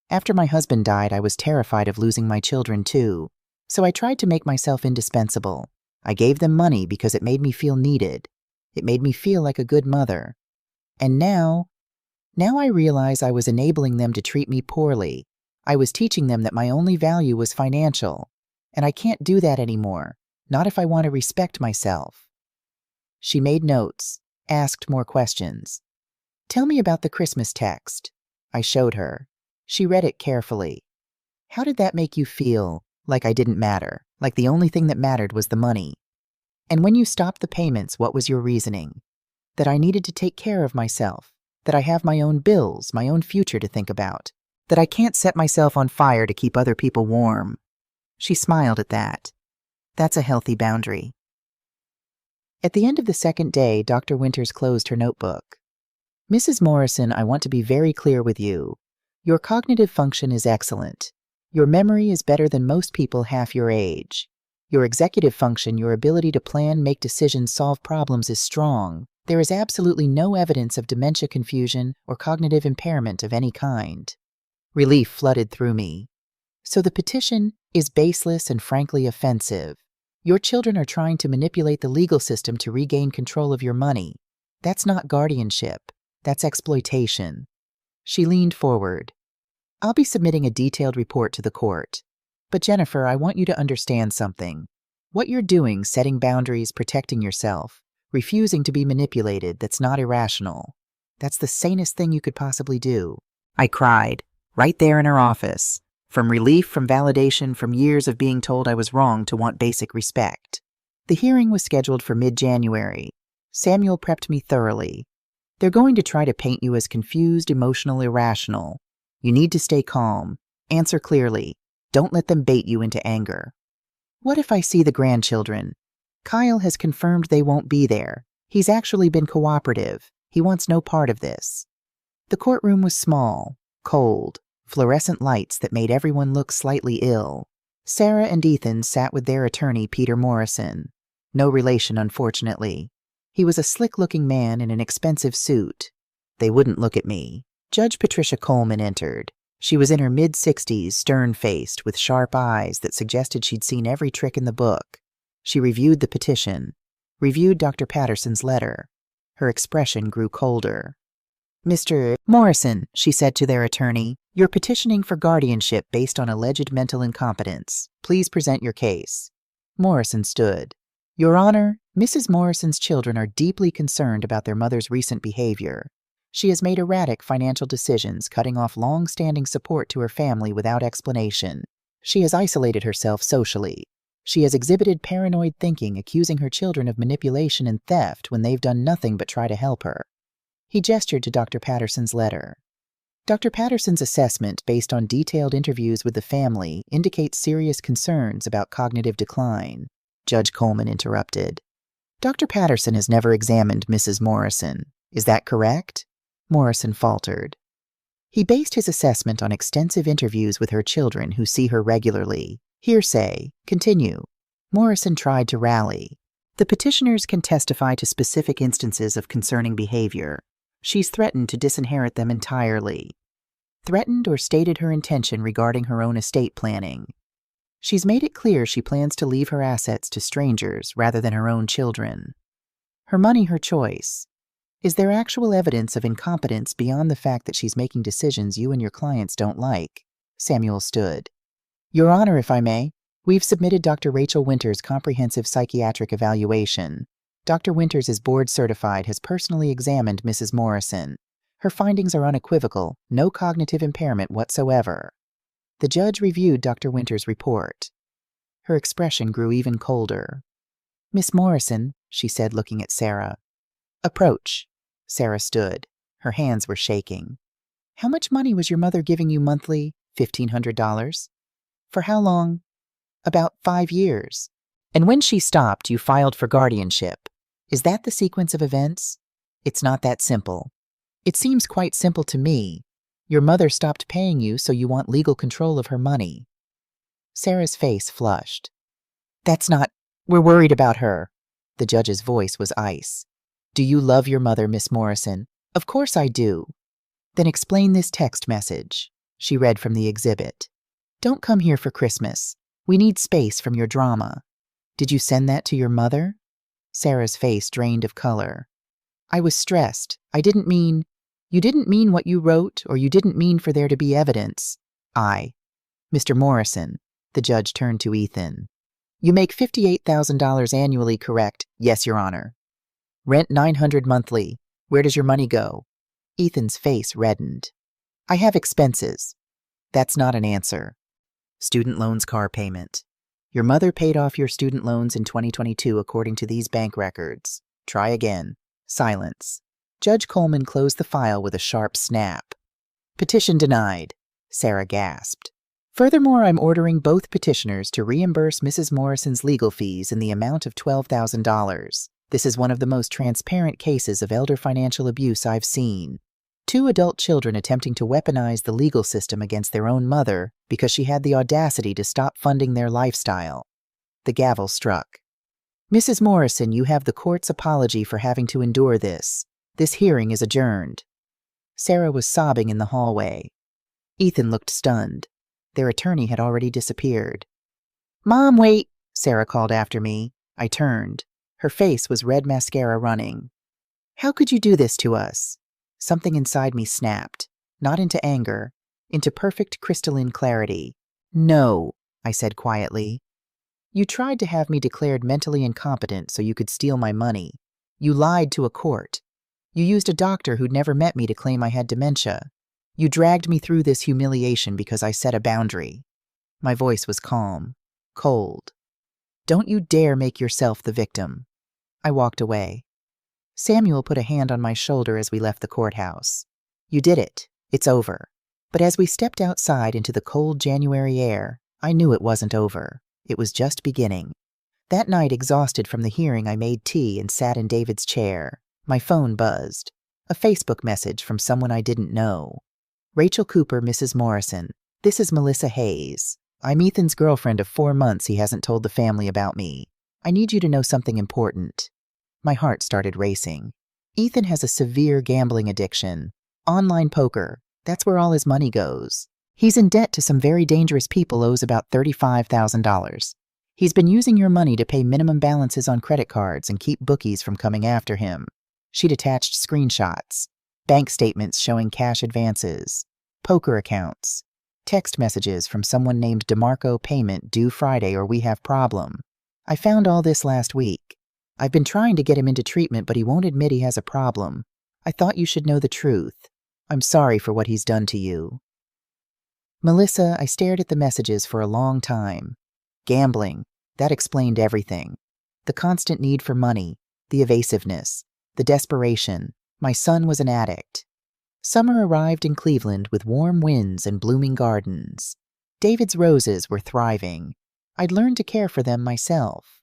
After my husband died, I was terrified of losing my children too, so I tried to make myself indispensable. I gave them money because it made me feel needed. It made me feel like a good mother. And now I realize I was enabling them to treat me poorly. I was teaching them that my only value was financial. And I can't do that anymore, not if I want to respect myself. She made notes, asked more questions. Tell me about the Christmas text. I showed her. She read it carefully. How did that make you feel? Like I didn't matter, like the only thing that mattered was the money. And when you stopped the payments, what was your reasoning? That I needed to take care of myself, that I have my own bills, my own future to think about, that I can't set myself on fire to keep other people warm. She smiled at that. That's a healthy boundary. At the end of the second day, Dr. Winters closed her notebook. Mrs. Morrison, I want to be very clear with you. Your cognitive function is excellent. Your memory is better than most people half your age. Your executive function, your ability to plan, make decisions, solve problems is strong. There is absolutely no evidence of dementia confusion or cognitive impairment of any kind. Relief flooded through me. So the petition is baseless and frankly offensive. Your children are trying to manipulate the legal system to regain control of your money. That's not guardianship. That's exploitation. She leaned forward. I'll be submitting a detailed report to the court. But Jennifer, I want you to understand something. What you're doing, setting boundaries, protecting yourself, refusing to be manipulated, that's not irrational. That's the sanest thing you could possibly do. I cried, right there in her office. From relief, from validation, from years of being told I was wrong to want basic respect. The hearing was scheduled for mid-January. Samuel prepped me thoroughly. They're going to try to paint you as confused, emotional, irrational. You need to stay calm. Answer clearly. Don't let them bait you into anger. What if I see the grandchildren? Kyle has confirmed they won't be there. He's actually been cooperative. He wants no part of this. The courtroom was small, cold, fluorescent lights that made everyone look slightly ill. Sarah and Ethan sat with their attorney, Peter Morrison. No relation, unfortunately. He was a slick-looking man in an expensive suit. They wouldn't look at me. Judge Patricia Coleman entered. She was in her mid-60s, stern-faced, with sharp eyes that suggested she'd seen every trick in the book. She reviewed the petition, reviewed Dr. Patterson's letter. Her expression grew colder. Mr. Morrison, she said to their attorney, you're petitioning for guardianship based on alleged mental incompetence. Please present your case. Morrison stood. Your Honor, Mrs. Morrison's children are deeply concerned about their mother's recent behavior. She has made erratic financial decisions, cutting off long-standing support to her family without explanation. She has isolated herself socially. She has exhibited paranoid thinking, accusing her children of manipulation and theft when they've done nothing but try to help her. He gestured to Dr. Patterson's letter. Dr. Patterson's assessment, based on detailed interviews with the family, indicates serious concerns about cognitive decline. Judge Coleman interrupted. Dr. Patterson has never examined Mrs. Morrison. Is that correct? Morrison faltered. He based his assessment on extensive interviews with her children who see her regularly. Hearsay. Continue. Morrison tried to rally. The petitioners can testify to specific instances of concerning behavior. She's threatened to disinherit them entirely. Threatened or stated her intention regarding her own estate planning. She's made it clear she plans to leave her assets to strangers rather than her own children. Her money, her choice. Is there actual evidence of incompetence beyond the fact that she's making decisions you and your clients don't like? Samuel stood. Your Honor, if I may, we've submitted Dr. Rachel Winters' comprehensive psychiatric evaluation. Dr. Winters is board certified, has personally examined Mrs. Morrison. Her findings are unequivocal, no cognitive impairment whatsoever. The judge reviewed Dr. Winters' report. Her expression grew even colder. Miss Morrison, she said, looking at Sarah. Approach. Sarah stood. Her hands were shaking. How much money was your mother giving you monthly? $1,500. For how long? About 5 years. And when she stopped, you filed for guardianship. Is that the sequence of events? It's not that simple. It seems quite simple to me. Your mother stopped paying you, so you want legal control of her money. Sarah's face flushed. That's not... We're worried about her. The judge's voice was ice. Do you love your mother, Miss Morrison? Of course I do. Then explain this text message. She read from the exhibit. Don't come here for Christmas. We need space from your drama. Did you send that to your mother? Sarah's face drained of color. I was stressed. I didn't mean... You didn't mean what you wrote, or you didn't mean for there to be evidence. Mr. Morrison, the judge turned to Ethan. You make $58,000 annually, correct? Yes, Your Honor. Rent $900 monthly. Where does your money go? Ethan's face reddened. I have expenses. That's not an answer. Student loans, car payment. Your mother paid off your student loans in 2022 according to these bank records. Try again. Silence. Judge Coleman closed the file with a sharp snap. Petition denied. Sarah gasped. Furthermore, I'm ordering both petitioners to reimburse Mrs. Morrison's legal fees in the amount of $12,000. This is one of the most transparent cases of elder financial abuse I've seen. 2 adult children attempting to weaponize the legal system against their own mother because she had the audacity to stop funding their lifestyle. The gavel struck. Mrs. Morrison, you have the court's apology for having to endure this. This hearing is adjourned. Sarah was sobbing in the hallway. Ethan looked stunned. Their attorney had already disappeared. Mom, wait, Sarah called after me. I turned. Her face was red mascara running. How could you do this to us? Something inside me snapped, not into anger, into perfect crystalline clarity. No, I said quietly. You tried to have me declared mentally incompetent so you could steal my money. You lied to a court. You used a doctor who'd never met me to claim I had dementia. You dragged me through this humiliation because I set a boundary. My voice was calm, cold. Don't you dare make yourself the victim. I walked away. Samuel put a hand on my shoulder as we left the courthouse. You did it. It's over. But as we stepped outside into the cold January air, I knew it wasn't over. It was just beginning. That night, exhausted from the hearing, I made tea and sat in David's chair. My phone buzzed. A Facebook message from someone I didn't know. Rachel Cooper, Mrs. Morrison. This is Melissa Hayes. I'm Ethan's girlfriend of 4 months he hasn't told the family about me. I need you to know something important. My heart started racing. Ethan has a severe gambling addiction. Online poker. That's where all his money goes. He's in debt to some very dangerous people, owes about $35,000. He's been using your money to pay minimum balances on credit cards and keep bookies from coming after him. She'd attached screenshots, bank statements showing cash advances, poker accounts, text messages from someone named DeMarco, payment due Friday or we have problem. I found all this last week. I've been trying to get him into treatment, but he won't admit he has a problem. I thought you should know the truth. I'm sorry for what he's done to you. Melissa, I stared at the messages for a long time. Gambling. That explained everything. The constant need for money, the evasiveness, the desperation. My son was an addict. Summer arrived in Cleveland with warm winds and blooming gardens. David's roses were thriving. I'd learned to care for them myself.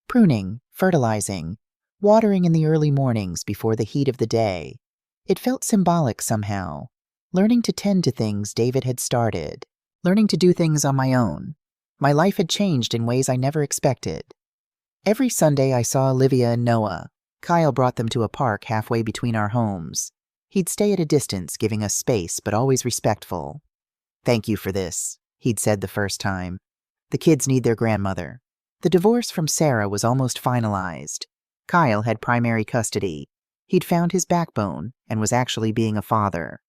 Pruning, fertilizing, watering in the early mornings before the heat of the day. It felt symbolic somehow. Learning to tend to things David had started. Learning to do things on my own. My life had changed in ways I never expected. Every Sunday I saw Olivia and Noah. Kyle brought them to a park halfway between our homes. He'd stay at a distance, giving us space, but always respectful. Thank you for this, he'd said the first time. The kids need their grandmother. The divorce from Sarah was almost finalized. Kyle had primary custody. He'd found his backbone and was actually being a father.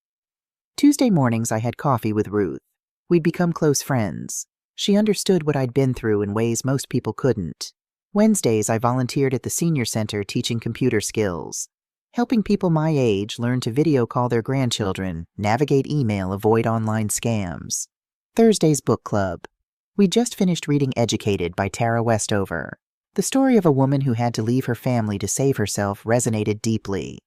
Tuesday mornings I had coffee with Ruth. We'd become close friends. She understood what I'd been through in ways most people couldn't. Wednesdays I volunteered at the senior center teaching computer skills, helping people my age learn to video call their grandchildren, navigate email, avoid online scams. Thursdays book club. We just finished reading Educated by Tara Westover. The story of a woman who had to leave her family to save herself resonated deeply.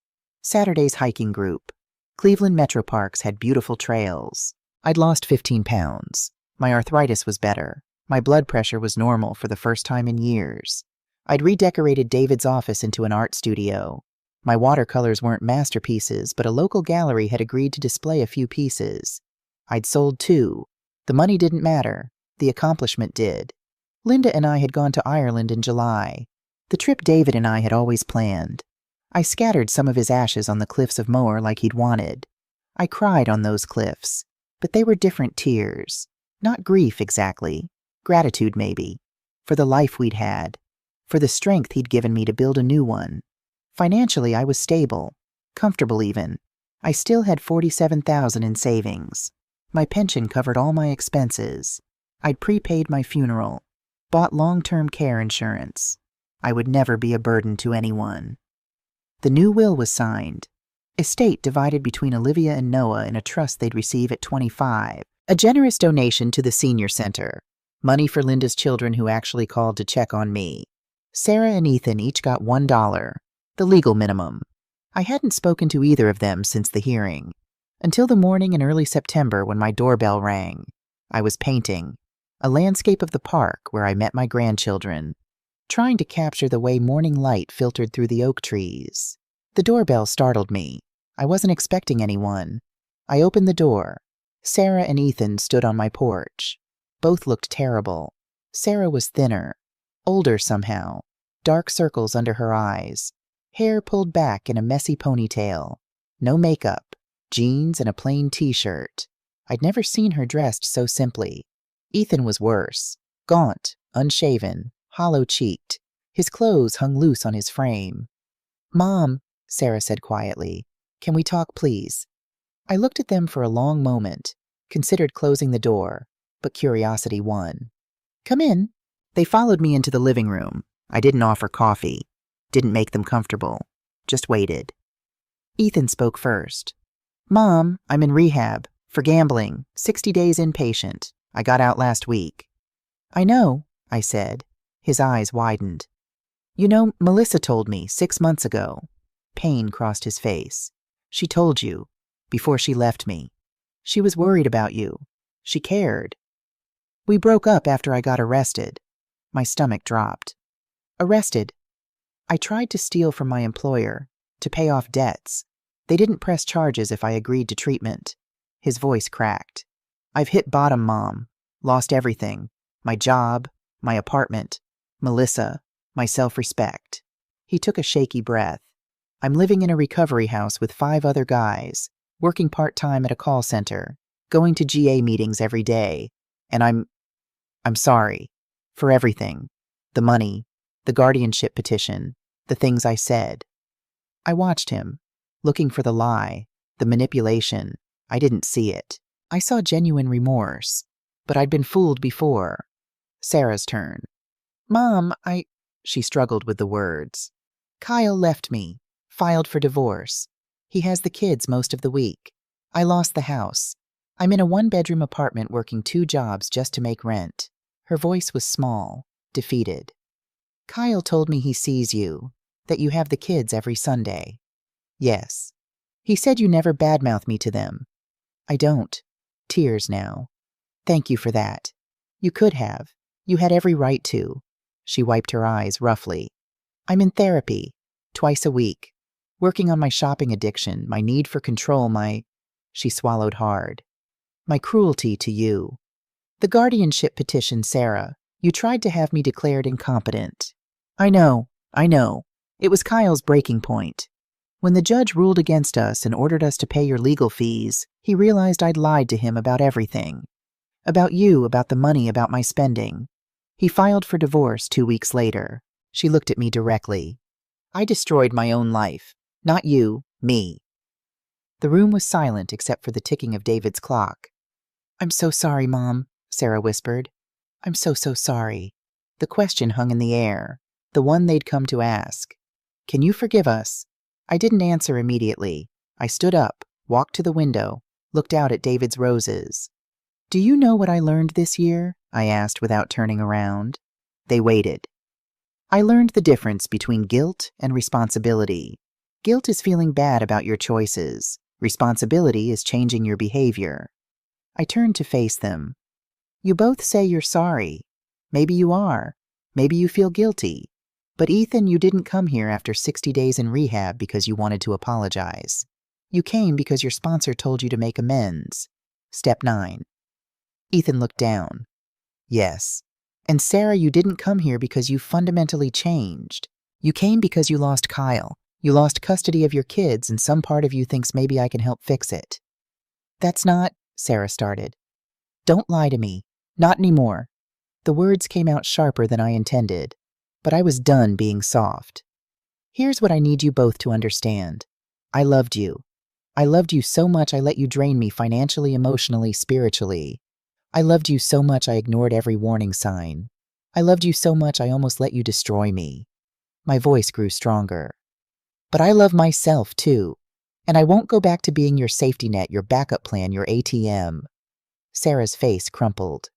Saturdays hiking group. Cleveland Metro Parks had beautiful trails. I'd lost 15 pounds. My arthritis was better. My blood pressure was normal for the first time in years. I'd redecorated David's office into an art studio. My watercolors weren't masterpieces, but a local gallery had agreed to display a few pieces. I'd sold 2. The money didn't matter. The accomplishment did. Linda and I had gone to Ireland in July. The trip David and I had always planned. I scattered some of his ashes on the cliffs of Moher like he'd wanted. I cried on those cliffs, but they were different tears. Not grief exactly. Gratitude maybe. For the life we'd had. For the strength he'd given me to build a new one. Financially, I was stable. Comfortable even. I still had $47,000 in savings. My pension covered all my expenses. I'd prepaid my funeral. Bought long-term care insurance. I would never be a burden to anyone. The new will was signed. Estate divided between Olivia and Noah in a trust they'd receive at 25. A generous donation to the senior center. Money for Linda's children who actually called to check on me. Sarah and Ethan each got $1, the legal minimum. I hadn't spoken to either of them since the hearing, until the morning in early September when my doorbell rang. I was painting a landscape of the park where I met my grandchildren, trying to capture the way morning light filtered through the oak trees. The doorbell startled me. I wasn't expecting anyone. I opened the door. Sarah and Ethan stood on my porch. Both looked terrible. Sarah was thinner, older somehow, dark circles under her eyes, hair pulled back in a messy ponytail, no makeup, jeans and a plain t-shirt. I'd never seen her dressed so simply. Ethan was worse, gaunt, unshaven, hollow-cheeked. His clothes hung loose on his frame. "Mom," Sarah said quietly, "can we talk, please?" I looked at them for a long moment, considered closing the door, but curiosity won. "Come in." They followed me into the living room. I didn't offer coffee, didn't make them comfortable, just waited. Ethan spoke first. "Mom, I'm in rehab, for gambling, 60 days inpatient. I got out last week." "I know," I said. His eyes widened. "You know, Melissa told me 6 months ago." Pain crossed his face. "She told you, before she left me. She was worried about you. She cared." "We broke up after I got arrested." My stomach dropped. "Arrested?" "I tried to steal from my employer, to pay off debts. They didn't press charges if I agreed to treatment." His voice cracked. "I've hit bottom, Mom. Lost everything. My job, my apartment, Melissa, my self-respect." He took a shaky breath. "I'm living in a recovery house with 5 other guys, working part-time at a call center, going to GA meetings every day, and I'm sorry. For everything. The money, the guardianship petition, the things I said." I watched him, looking for the lie, the manipulation. I didn't see it. I saw genuine remorse, but I'd been fooled before. Sarah's turn. "Mom, She struggled with the words. "Kyle left me, filed for divorce. He has the kids most of the week. I lost the house. I'm in a 1-bedroom apartment working 2 jobs just to make rent." Her voice was small, defeated. "Kyle told me he sees you, that you have the kids every Sunday." "Yes." "He said you never badmouth me to them." "I don't." Tears now. "Thank you for that. You could have. You had every right to." She wiped her eyes roughly. "I'm in therapy, twice a week, working on my shopping addiction, my need for control, She swallowed hard. "My cruelty to you. The guardianship petition, Sarah. You tried to have me declared incompetent." I know. It was Kyle's breaking point. When the judge ruled against us and ordered us to pay your legal fees, he realized I'd lied to him about everything. About you, about the money, about my spending. He filed for divorce 2 weeks later. She looked at me directly. "I destroyed my own life. Not you, me." The room was silent except for the ticking of David's clock. "I'm so sorry, Mom," Sarah whispered. "I'm so sorry." The question hung in the air, the one they'd come to ask. "Can you forgive us?" I didn't answer immediately. I stood up, walked to the window, looked out at David's roses. "Do you know what I learned this year?" I asked without turning around. They waited. "I learned the difference between guilt and responsibility. Guilt is feeling bad about your choices. Responsibility is changing your behavior." I turned to face them. "You both say you're sorry. Maybe you are. Maybe you feel guilty. But Ethan, you didn't come here after 60 days in rehab because you wanted to apologize. You came because your sponsor told you to make amends. Step 9. Ethan looked down. "Yes. And Sarah, you didn't come here because you fundamentally changed. You came because you lost Kyle. You lost custody of your kids, and some part of you thinks maybe I can help fix it." "That's not," Sarah started. "Don't lie to me. Not anymore." The words came out sharper than I intended, but I was done being soft. "Here's what I need you both to understand. I loved you. I loved you so much I let you drain me financially, emotionally, spiritually. I loved you so much I ignored every warning sign. I loved you so much I almost let you destroy me." My voice grew stronger. "But I love myself, too. And I won't go back to being your safety net, your backup plan, your ATM." Sarah's face crumpled.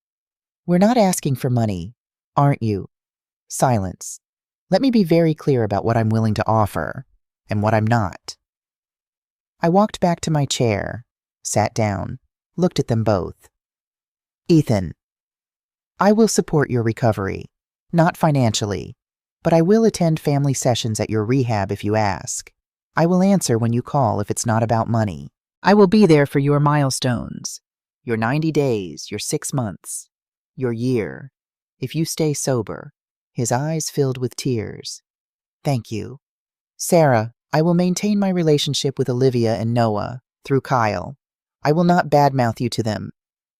We're not asking for money, aren't you? Silence. Let me be very clear about what I'm willing to offer and what I'm not. I walked back to my chair, sat down, looked at them both. Ethan, I will support your recovery, not financially, but I will attend family sessions at your rehab if you ask. I will answer when you call if it's not about money. I will be there for your milestones, your 90 days, your 6 months, your year, if you stay sober. His eyes filled with tears. Thank you. Sarah, I will maintain my relationship with Olivia and Noah through Kyle. I will not badmouth you to them,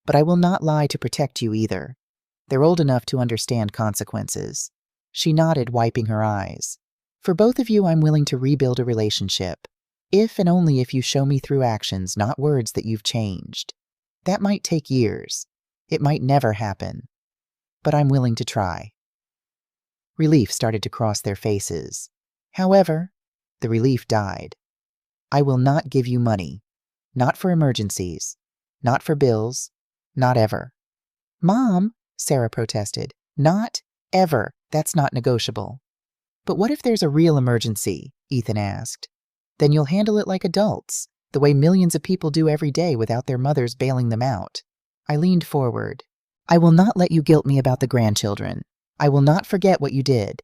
but I will not lie to protect you either. They're old enough to understand consequences. She nodded, wiping her eyes. For both of you, I'm willing to rebuild a relationship, if and only if you show me through actions, not words, that you've changed. That might take years. It might never happen. But I'm willing to try. Relief started to cross their faces. However, the relief died. I will not give you money. Not for emergencies. Not for bills. Not ever. Mom, Sarah protested. Not ever. That's not negotiable. But what if there's a real emergency? Ethan asked. Then you'll handle it like adults, the way millions of people do every day without their mothers bailing them out. I leaned forward. I will not let you guilt me about the grandchildren. I will not forget what you did.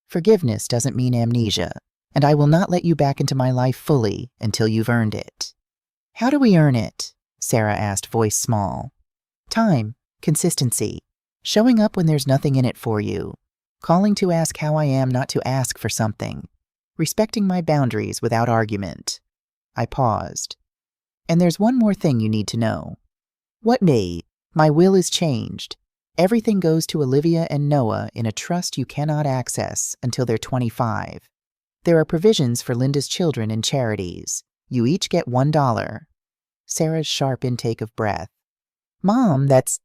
Forgiveness doesn't mean amnesia, and I will not let you back into my life fully until you've earned it. How do we earn it? Sarah asked, voice small. Time, consistency, showing up when there's nothing in it for you, calling to ask how I am, not to ask for something, respecting my boundaries without argument. I paused. And there's one more thing you need to know. What may? My will is changed. Everything goes to Olivia and Noah in a trust you cannot access until they're 25. There are provisions for Linda's children and charities. You each get $1. Sarah's sharp intake of breath. Mom, that's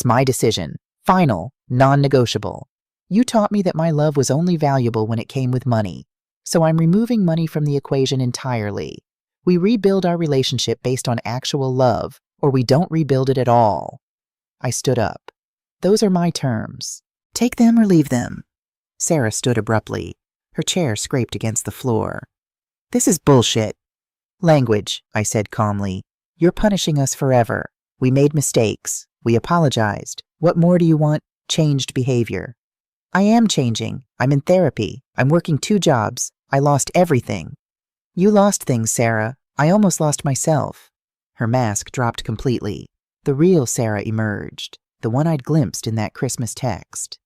my decision. Final, non-negotiable. You taught me that my love was only valuable when it came with money, so I'm removing money from the equation entirely. We rebuild our relationship based on actual love, or we don't rebuild it at all. I stood up. Those are my terms. Take them or leave them. Sarah stood abruptly. Her chair scraped against the floor. This is bullshit. Language, I said calmly. You're punishing us forever. We made mistakes. We apologized. What more do you want? Changed behavior. I am changing. I'm in therapy. I'm working 2 jobs. I lost everything. You lost things, Sarah. I almost lost myself. Her mask dropped completely. The real Sarah emerged, the one I'd glimpsed in that Christmas text.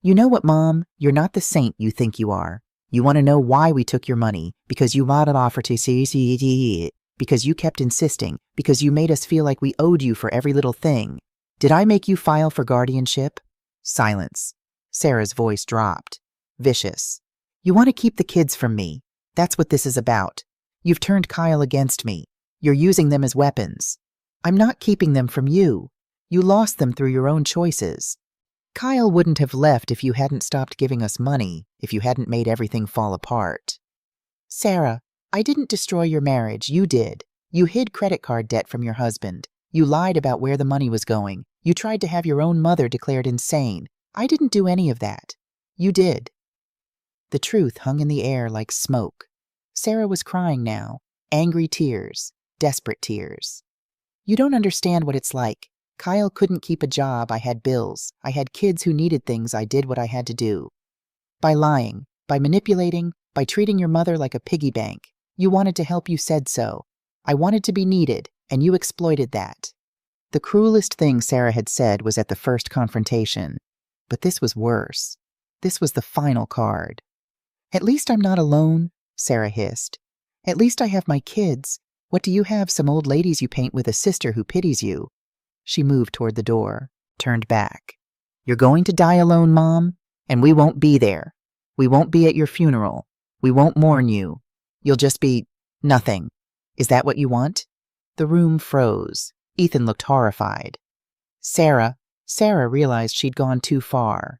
You know what, Mom? You're not the saint you think you are. You want to know why we took your money, because you made an offer to see, because you kept insisting, because you made us feel like we owed you for every little thing. Did I make you file for guardianship? Silence. Sarah's voice dropped. Vicious. You want to keep the kids from me. That's what this is about. You've turned Kyle against me. You're using them as weapons. I'm not keeping them from you. You lost them through your own choices. Kyle wouldn't have left if you hadn't stopped giving us money, if you hadn't made everything fall apart. Sarah, I didn't destroy your marriage. You did. You hid credit card debt from your husband. You lied about where the money was going. You tried to have your own mother declared insane. I didn't do any of that. You did. The truth hung in the air like smoke. Sarah was crying now, angry tears, desperate tears. You don't understand what it's like. Kyle couldn't keep a job. I had bills. I had kids who needed things. I did what I had to do. By lying, by manipulating, by treating your mother like a piggy bank. You wanted to help, you said so. I wanted to be needed, and you exploited that. The cruelest thing Sarah had said was at the first confrontation. But this was worse. This was the final card. At least I'm not alone, Sarah hissed. At least I have my kids. What do you have? Some old ladies you paint with, a sister who pities you. She moved toward the door, turned back. You're going to die alone, Mom, and we won't be there. We won't be at your funeral. We won't mourn you. You'll just be nothing. Is that what you want? The room froze. Ethan looked horrified. Sarah realized she'd gone too far.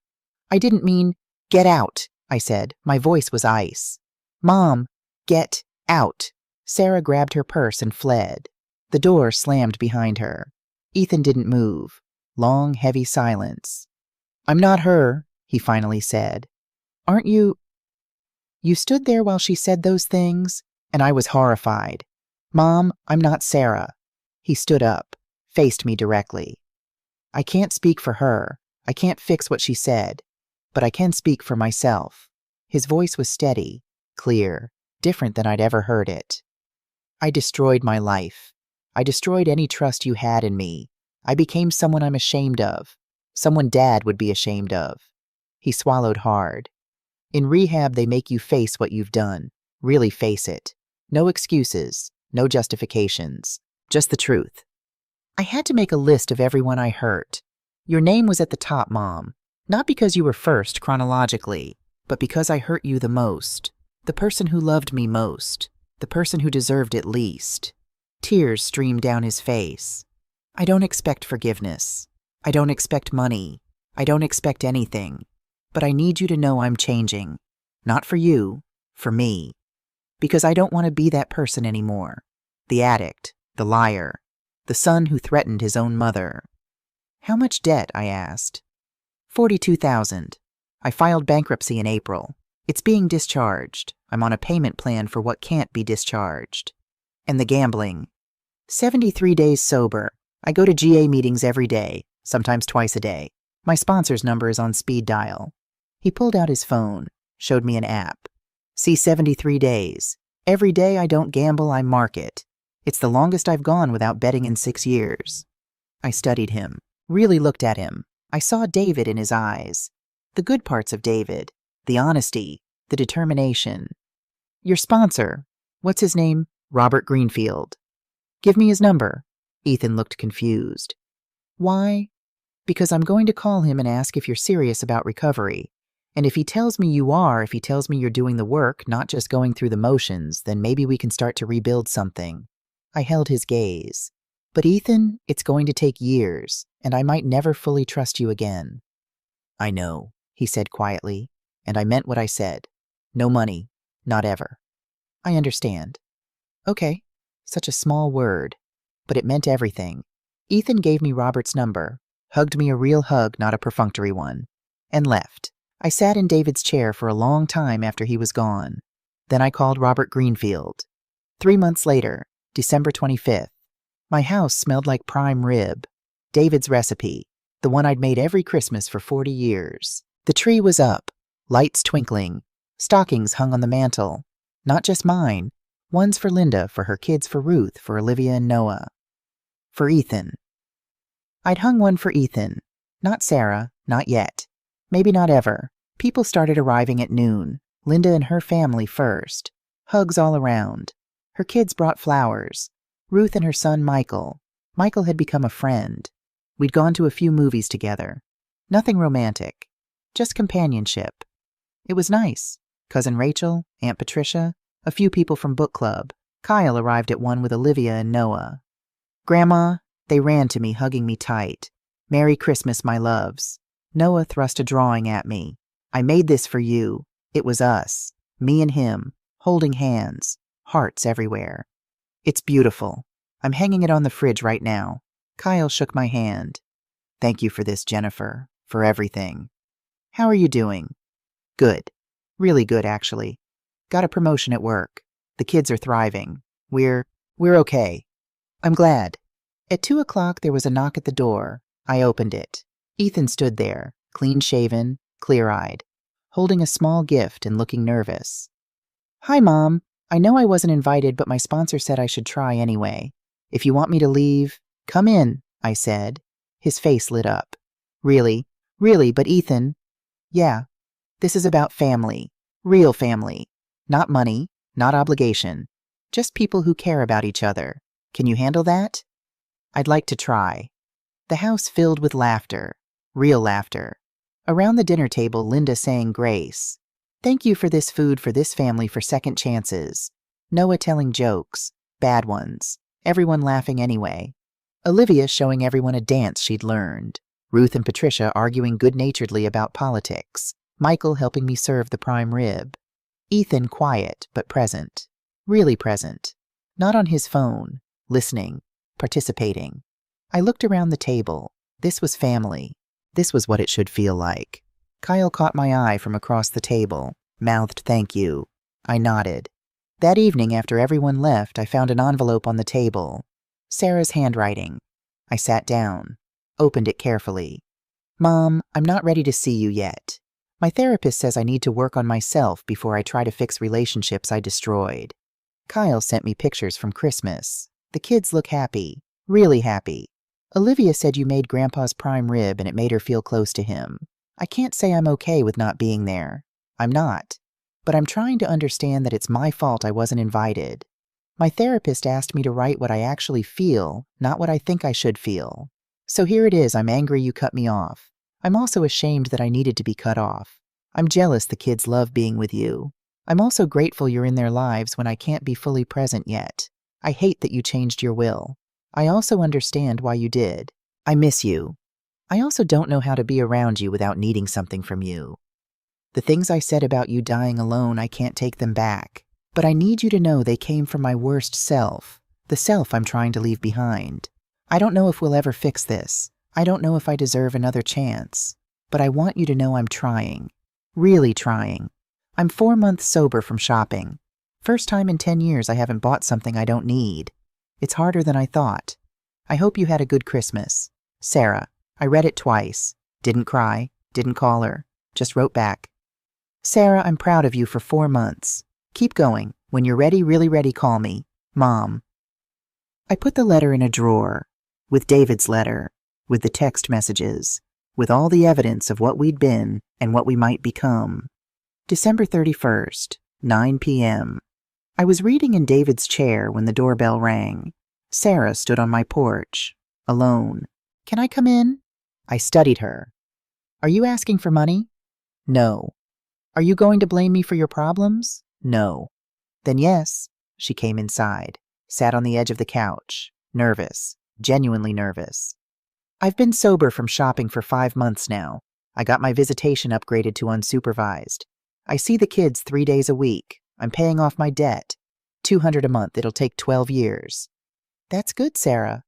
I didn't mean, get out, I said. My voice was ice. Mom, get out. Sarah grabbed her purse and fled. The door slammed behind her. Ethan didn't move. Long, heavy silence. "I'm not her," he finally said. "Aren't you—" You stood there while she said those things, and I was horrified. "Mom, I'm not Sarah." He stood up, faced me directly. "I can't speak for her. I can't fix what she said. But I can speak for myself." His voice was steady, clear, different than I'd ever heard it. "I destroyed my life. I destroyed any trust you had in me. I became someone I'm ashamed of. Someone Dad would be ashamed of." He swallowed hard. "In rehab, they make you face what you've done. Really face it. No excuses, no justifications. Just the truth." I had to make a list of everyone I hurt. Your name was at the top, Mom. Not because you were first chronologically, but because I hurt you the most. The person who loved me most. The person who deserved it least. Tears streamed down his face. "I don't expect forgiveness. I don't expect money. I don't expect anything. But I need you to know I'm changing. Not for you, for me. Because I don't want to be that person anymore. The addict, the liar, the son who threatened his own mother." "How much debt?" I asked. $42,000. I filed bankruptcy in April. It's being discharged. I'm on a payment plan for what can't be discharged. "And the gambling." 73 days sober. I go to GA meetings every day, sometimes twice a day. My sponsor's number is on speed dial. He pulled out his phone, showed me an app. "See 73 days. Every day I don't gamble, I mark it. It's the longest I've gone without betting in 6 years." I studied him, really looked at him. I saw David in his eyes. The good parts of David, the honesty, the determination. "Your sponsor, what's his name?" "Robert Greenfield." "Give me his number." Ethan looked confused. "Why?" "Because I'm going to call him and ask if you're serious about recovery. And if he tells me you are, if he tells me you're doing the work, not just going through the motions, then maybe we can start to rebuild something." I held his gaze. "But Ethan, it's going to take years, and I might never fully trust you again." "I know," he said quietly, and I meant what I said. "No money. Not ever." "I understand." Okay, such a small word, but it meant everything. Ethan gave me Robert's number, hugged me a real hug, not a perfunctory one, and left. I sat in David's chair for a long time after he was gone. Then I called Robert Greenfield. 3 months later, December 25th. My house smelled like prime rib. David's recipe, the one I'd made every Christmas for 40 years. The tree was up, lights twinkling, stockings hung on the mantel. Not just mine. One's for Linda, for her kids, for Ruth, for Olivia and Noah. For Ethan. I'd hung one for Ethan. Not Sarah, not yet. Maybe not ever. People started arriving at noon. Linda and her family first. Hugs all around. Her kids brought flowers. Ruth and her son Michael. Michael had become a friend. We'd gone to a few movies together. Nothing romantic. Just companionship. It was nice. Cousin Rachel, Aunt Patricia, a few people from book club. Kyle arrived at one with Olivia and Noah. "Grandma," they ran to me, hugging me tight. "Merry Christmas, my loves." Noah thrust a drawing at me. "I made this for you. It was us. Me and him, holding hands. Hearts everywhere. It's beautiful. I'm hanging it on the fridge right now." Kyle shook my hand. "Thank you for this, Jennifer. For everything." "How are you doing?" "Good. Really good, actually. Got a promotion at work. The kids are thriving. We're okay." "I'm glad." At 2 o'clock, there was a knock at the door. I opened it. Ethan stood there, clean-shaven, clear-eyed, holding a small gift and looking nervous. "Hi, Mom. I know I wasn't invited, but my sponsor said I should try anyway. If you want me to leave, come in," I said. His face lit up. Really, but Ethan..." "Yeah, this is about family. Real family. Not money, not obligation. Just people who care about each other. Can you handle that?" "I'd like to try." The house filled with laughter. Real laughter. Around the dinner table, Linda saying grace. "Thank you for this food, for this family, for second chances." Noah telling jokes. Bad ones. Everyone laughing anyway. Olivia showing everyone a dance she'd learned. Ruth and Patricia arguing good-naturedly about politics. Michael helping me serve the prime rib. Ethan quiet, but present. Really present. Not on his phone. Listening. Participating. I looked around the table. This was family. This was what it should feel like. Kyle caught my eye from across the table, mouthed thank you. I nodded. That evening, after everyone left, I found an envelope on the table. Sarah's handwriting. I sat down, opened it carefully. Mom, I'm not ready to see you yet. My therapist says I need to work on myself before I try to fix relationships I destroyed. Kyle sent me pictures from Christmas. The kids look happy, really happy. Olivia said you made Grandpa's prime rib and it made her feel close to him. I can't say I'm okay with not being there. I'm not. But I'm trying to understand that it's my fault I wasn't invited. My therapist asked me to write what I actually feel, not what I think I should feel. So here it is, I'm angry you cut me off. I'm also ashamed that I needed to be cut off. I'm jealous the kids love being with you. I'm also grateful you're in their lives when I can't be fully present yet. I hate that you changed your will. I also understand why you did. I miss you. I also don't know how to be around you without needing something from you. The things I said about you dying alone, I can't take them back. But I need you to know they came from my worst self, the self I'm trying to leave behind. I don't know if we'll ever fix this. I don't know if I deserve another chance. But I want you to know I'm trying. Really trying. I'm 4 months sober from shopping. First time in 10 years I haven't bought something I don't need. It's harder than I thought. I hope you had a good Christmas. Sarah. I read it twice. Didn't cry. Didn't call her. Just wrote back. Sarah, I'm proud of you for 4 months. Keep going. When you're ready, really ready, call me. Mom. I put the letter in a drawer, with David's letter, with the text messages, with all the evidence of what we'd been and what we might become. December 31st, 9 p.m. I was reading in David's chair when the doorbell rang. Sarah stood on my porch, alone. Can I come in? I studied her. Are you asking for money? No. Are you going to blame me for your problems? No. Then yes. She came inside, sat on the edge of the couch, nervous, genuinely nervous. I've been sober from shopping for 5 months now. I got my visitation upgraded to unsupervised. I see the kids 3 days a week. I'm paying off my debt. $200 a month. It'll take 12 years. That's good, Sarah.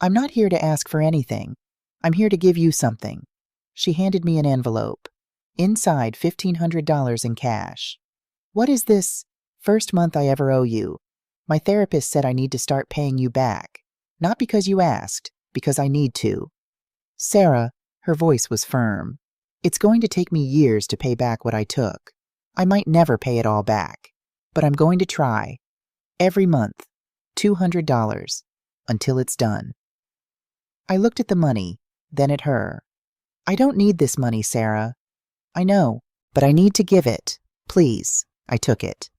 I'm not here to ask for anything. I'm here to give you something. She handed me an envelope. Inside, $1,500 in cash. What is this? First month I ever owe you. My therapist said I need to start paying you back. Not because you asked, because I need to. Sarah, her voice was firm. It's going to take me years to pay back what I took. I might never pay it all back, but I'm going to try. Every month, $200, until it's done. I looked at the money, then at her. I don't need this money, Sarah. I know, but I need to give it. Please. I took it.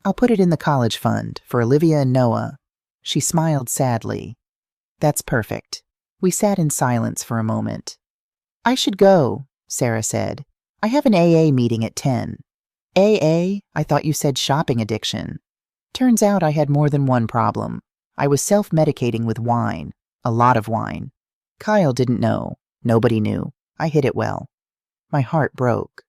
I'll put it in the college fund for Olivia and Noah. She smiled sadly. That's perfect. We sat in silence for a moment. I should go, Sarah said. I have an AA meeting at 10. AA? I thought you said shopping addiction. Turns out I had more than one problem. I was self-medicating with wine. A lot of wine. Kyle didn't know. Nobody knew. I hid it well. My heart broke.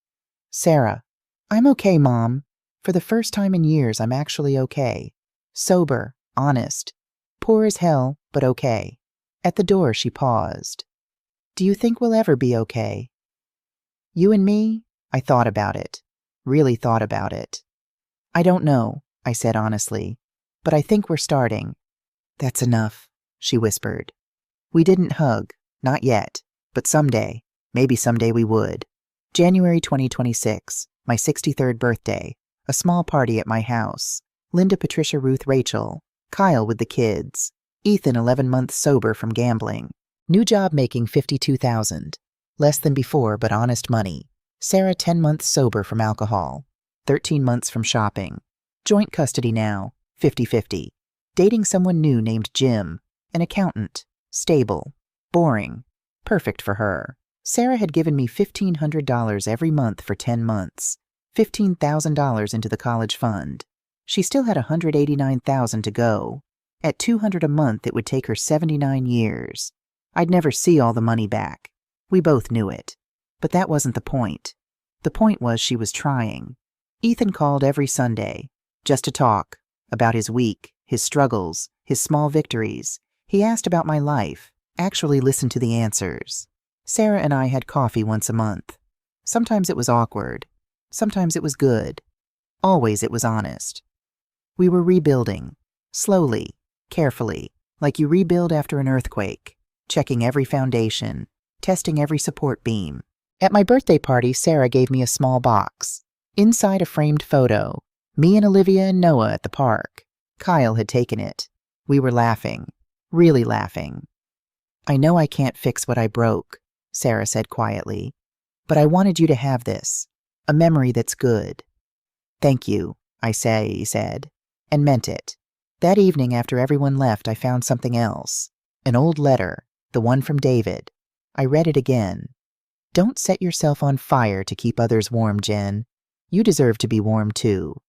Sarah. I'm okay, Mom. For the first time in years, I'm actually okay. Sober, honest. Poor as hell, but okay. At the door, she paused. Do you think we'll ever be okay? You and me? I thought about it. Really thought about it. I don't know, I said honestly. But I think we're starting. That's enough, she whispered. We didn't hug. Not yet. But someday. Maybe someday we would. January 2026. My 63rd birthday. A small party at my house. Linda, Patricia, Ruth, Rachel. Kyle with the kids. Ethan 11 months sober from gambling. New job making $52,000. Less than before, but honest money. Sarah 10 months sober from alcohol. 13 months from shopping. Joint custody now. 50-50. Dating someone new named Jim. An accountant. Stable. Boring. Perfect for her. Sarah had given me $1,500 every month for 10 months. $15,000 into the college fund. She still had $189,000 to go. At $200 a month, it would take her 79 years. I'd never see all the money back. We both knew it. But that wasn't the point. The point was she was trying. Ethan called every Sunday, just to talk, about his week, his struggles, his small victories. He asked about my life. Actually listen to the answers. Sarah and I had coffee once a month. Sometimes it was awkward. Sometimes it was good. Always it was honest. We were rebuilding. Slowly, carefully, like you rebuild after an earthquake, checking every foundation, testing every support beam. At my birthday party, Sarah gave me a small box. Inside a framed photo, me and Olivia and Noah at the park. Kyle had taken it. We were laughing, really laughing. I know I can't fix what I broke, Sarah said quietly, but I wanted you to have this, a memory that's good. Thank you, I said, and meant it. That evening after everyone left, I found something else, an old letter, the one from David. I read it again. Don't set yourself on fire to keep others warm, Jen. You deserve to be warm too.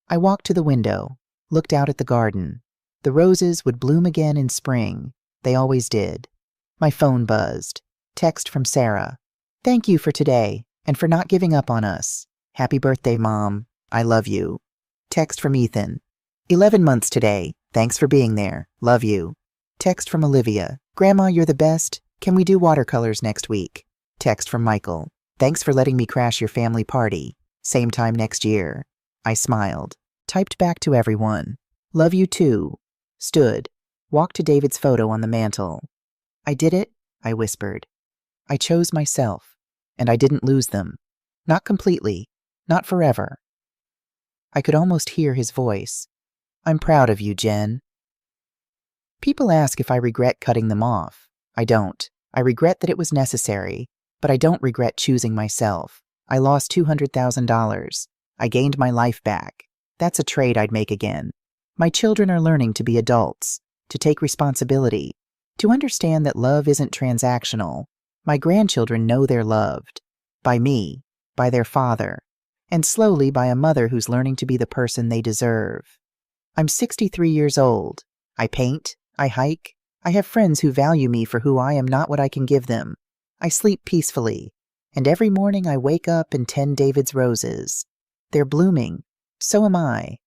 I walked to the window, looked out at the garden. The roses would bloom again in spring. They always did. My phone buzzed. Text from Sarah. Thank you for today and for not giving up on us. Happy birthday, Mom. I love you. Text from Ethan. 11 months today. Thanks for being there. Love you. Text from Olivia. Grandma, you're the best. Can we do watercolors next week? Text from Michael. Thanks for letting me crash your family party. Same time next year. I smiled. Typed back to everyone. Love you too. Stood. Walked to David's photo on the mantle. I did it, I whispered. I chose myself, and I didn't lose them. Not completely. Not forever. I could almost hear his voice. I'm proud of you, Jen. People ask if I regret cutting them off. I don't. I regret that it was necessary, but I don't regret choosing myself. I lost $200,000. I gained my life back. That's a trade I'd make again. My children are learning to be adults, to take responsibility, to understand that love isn't transactional. My grandchildren know they're loved. By me, by their father, and slowly by a mother who's learning to be the person they deserve. I'm 63 years old. I paint, I hike, I have friends who value me for who I am, not what I can give them. I sleep peacefully, and every morning I wake up and tend David's roses. They're blooming. So am I.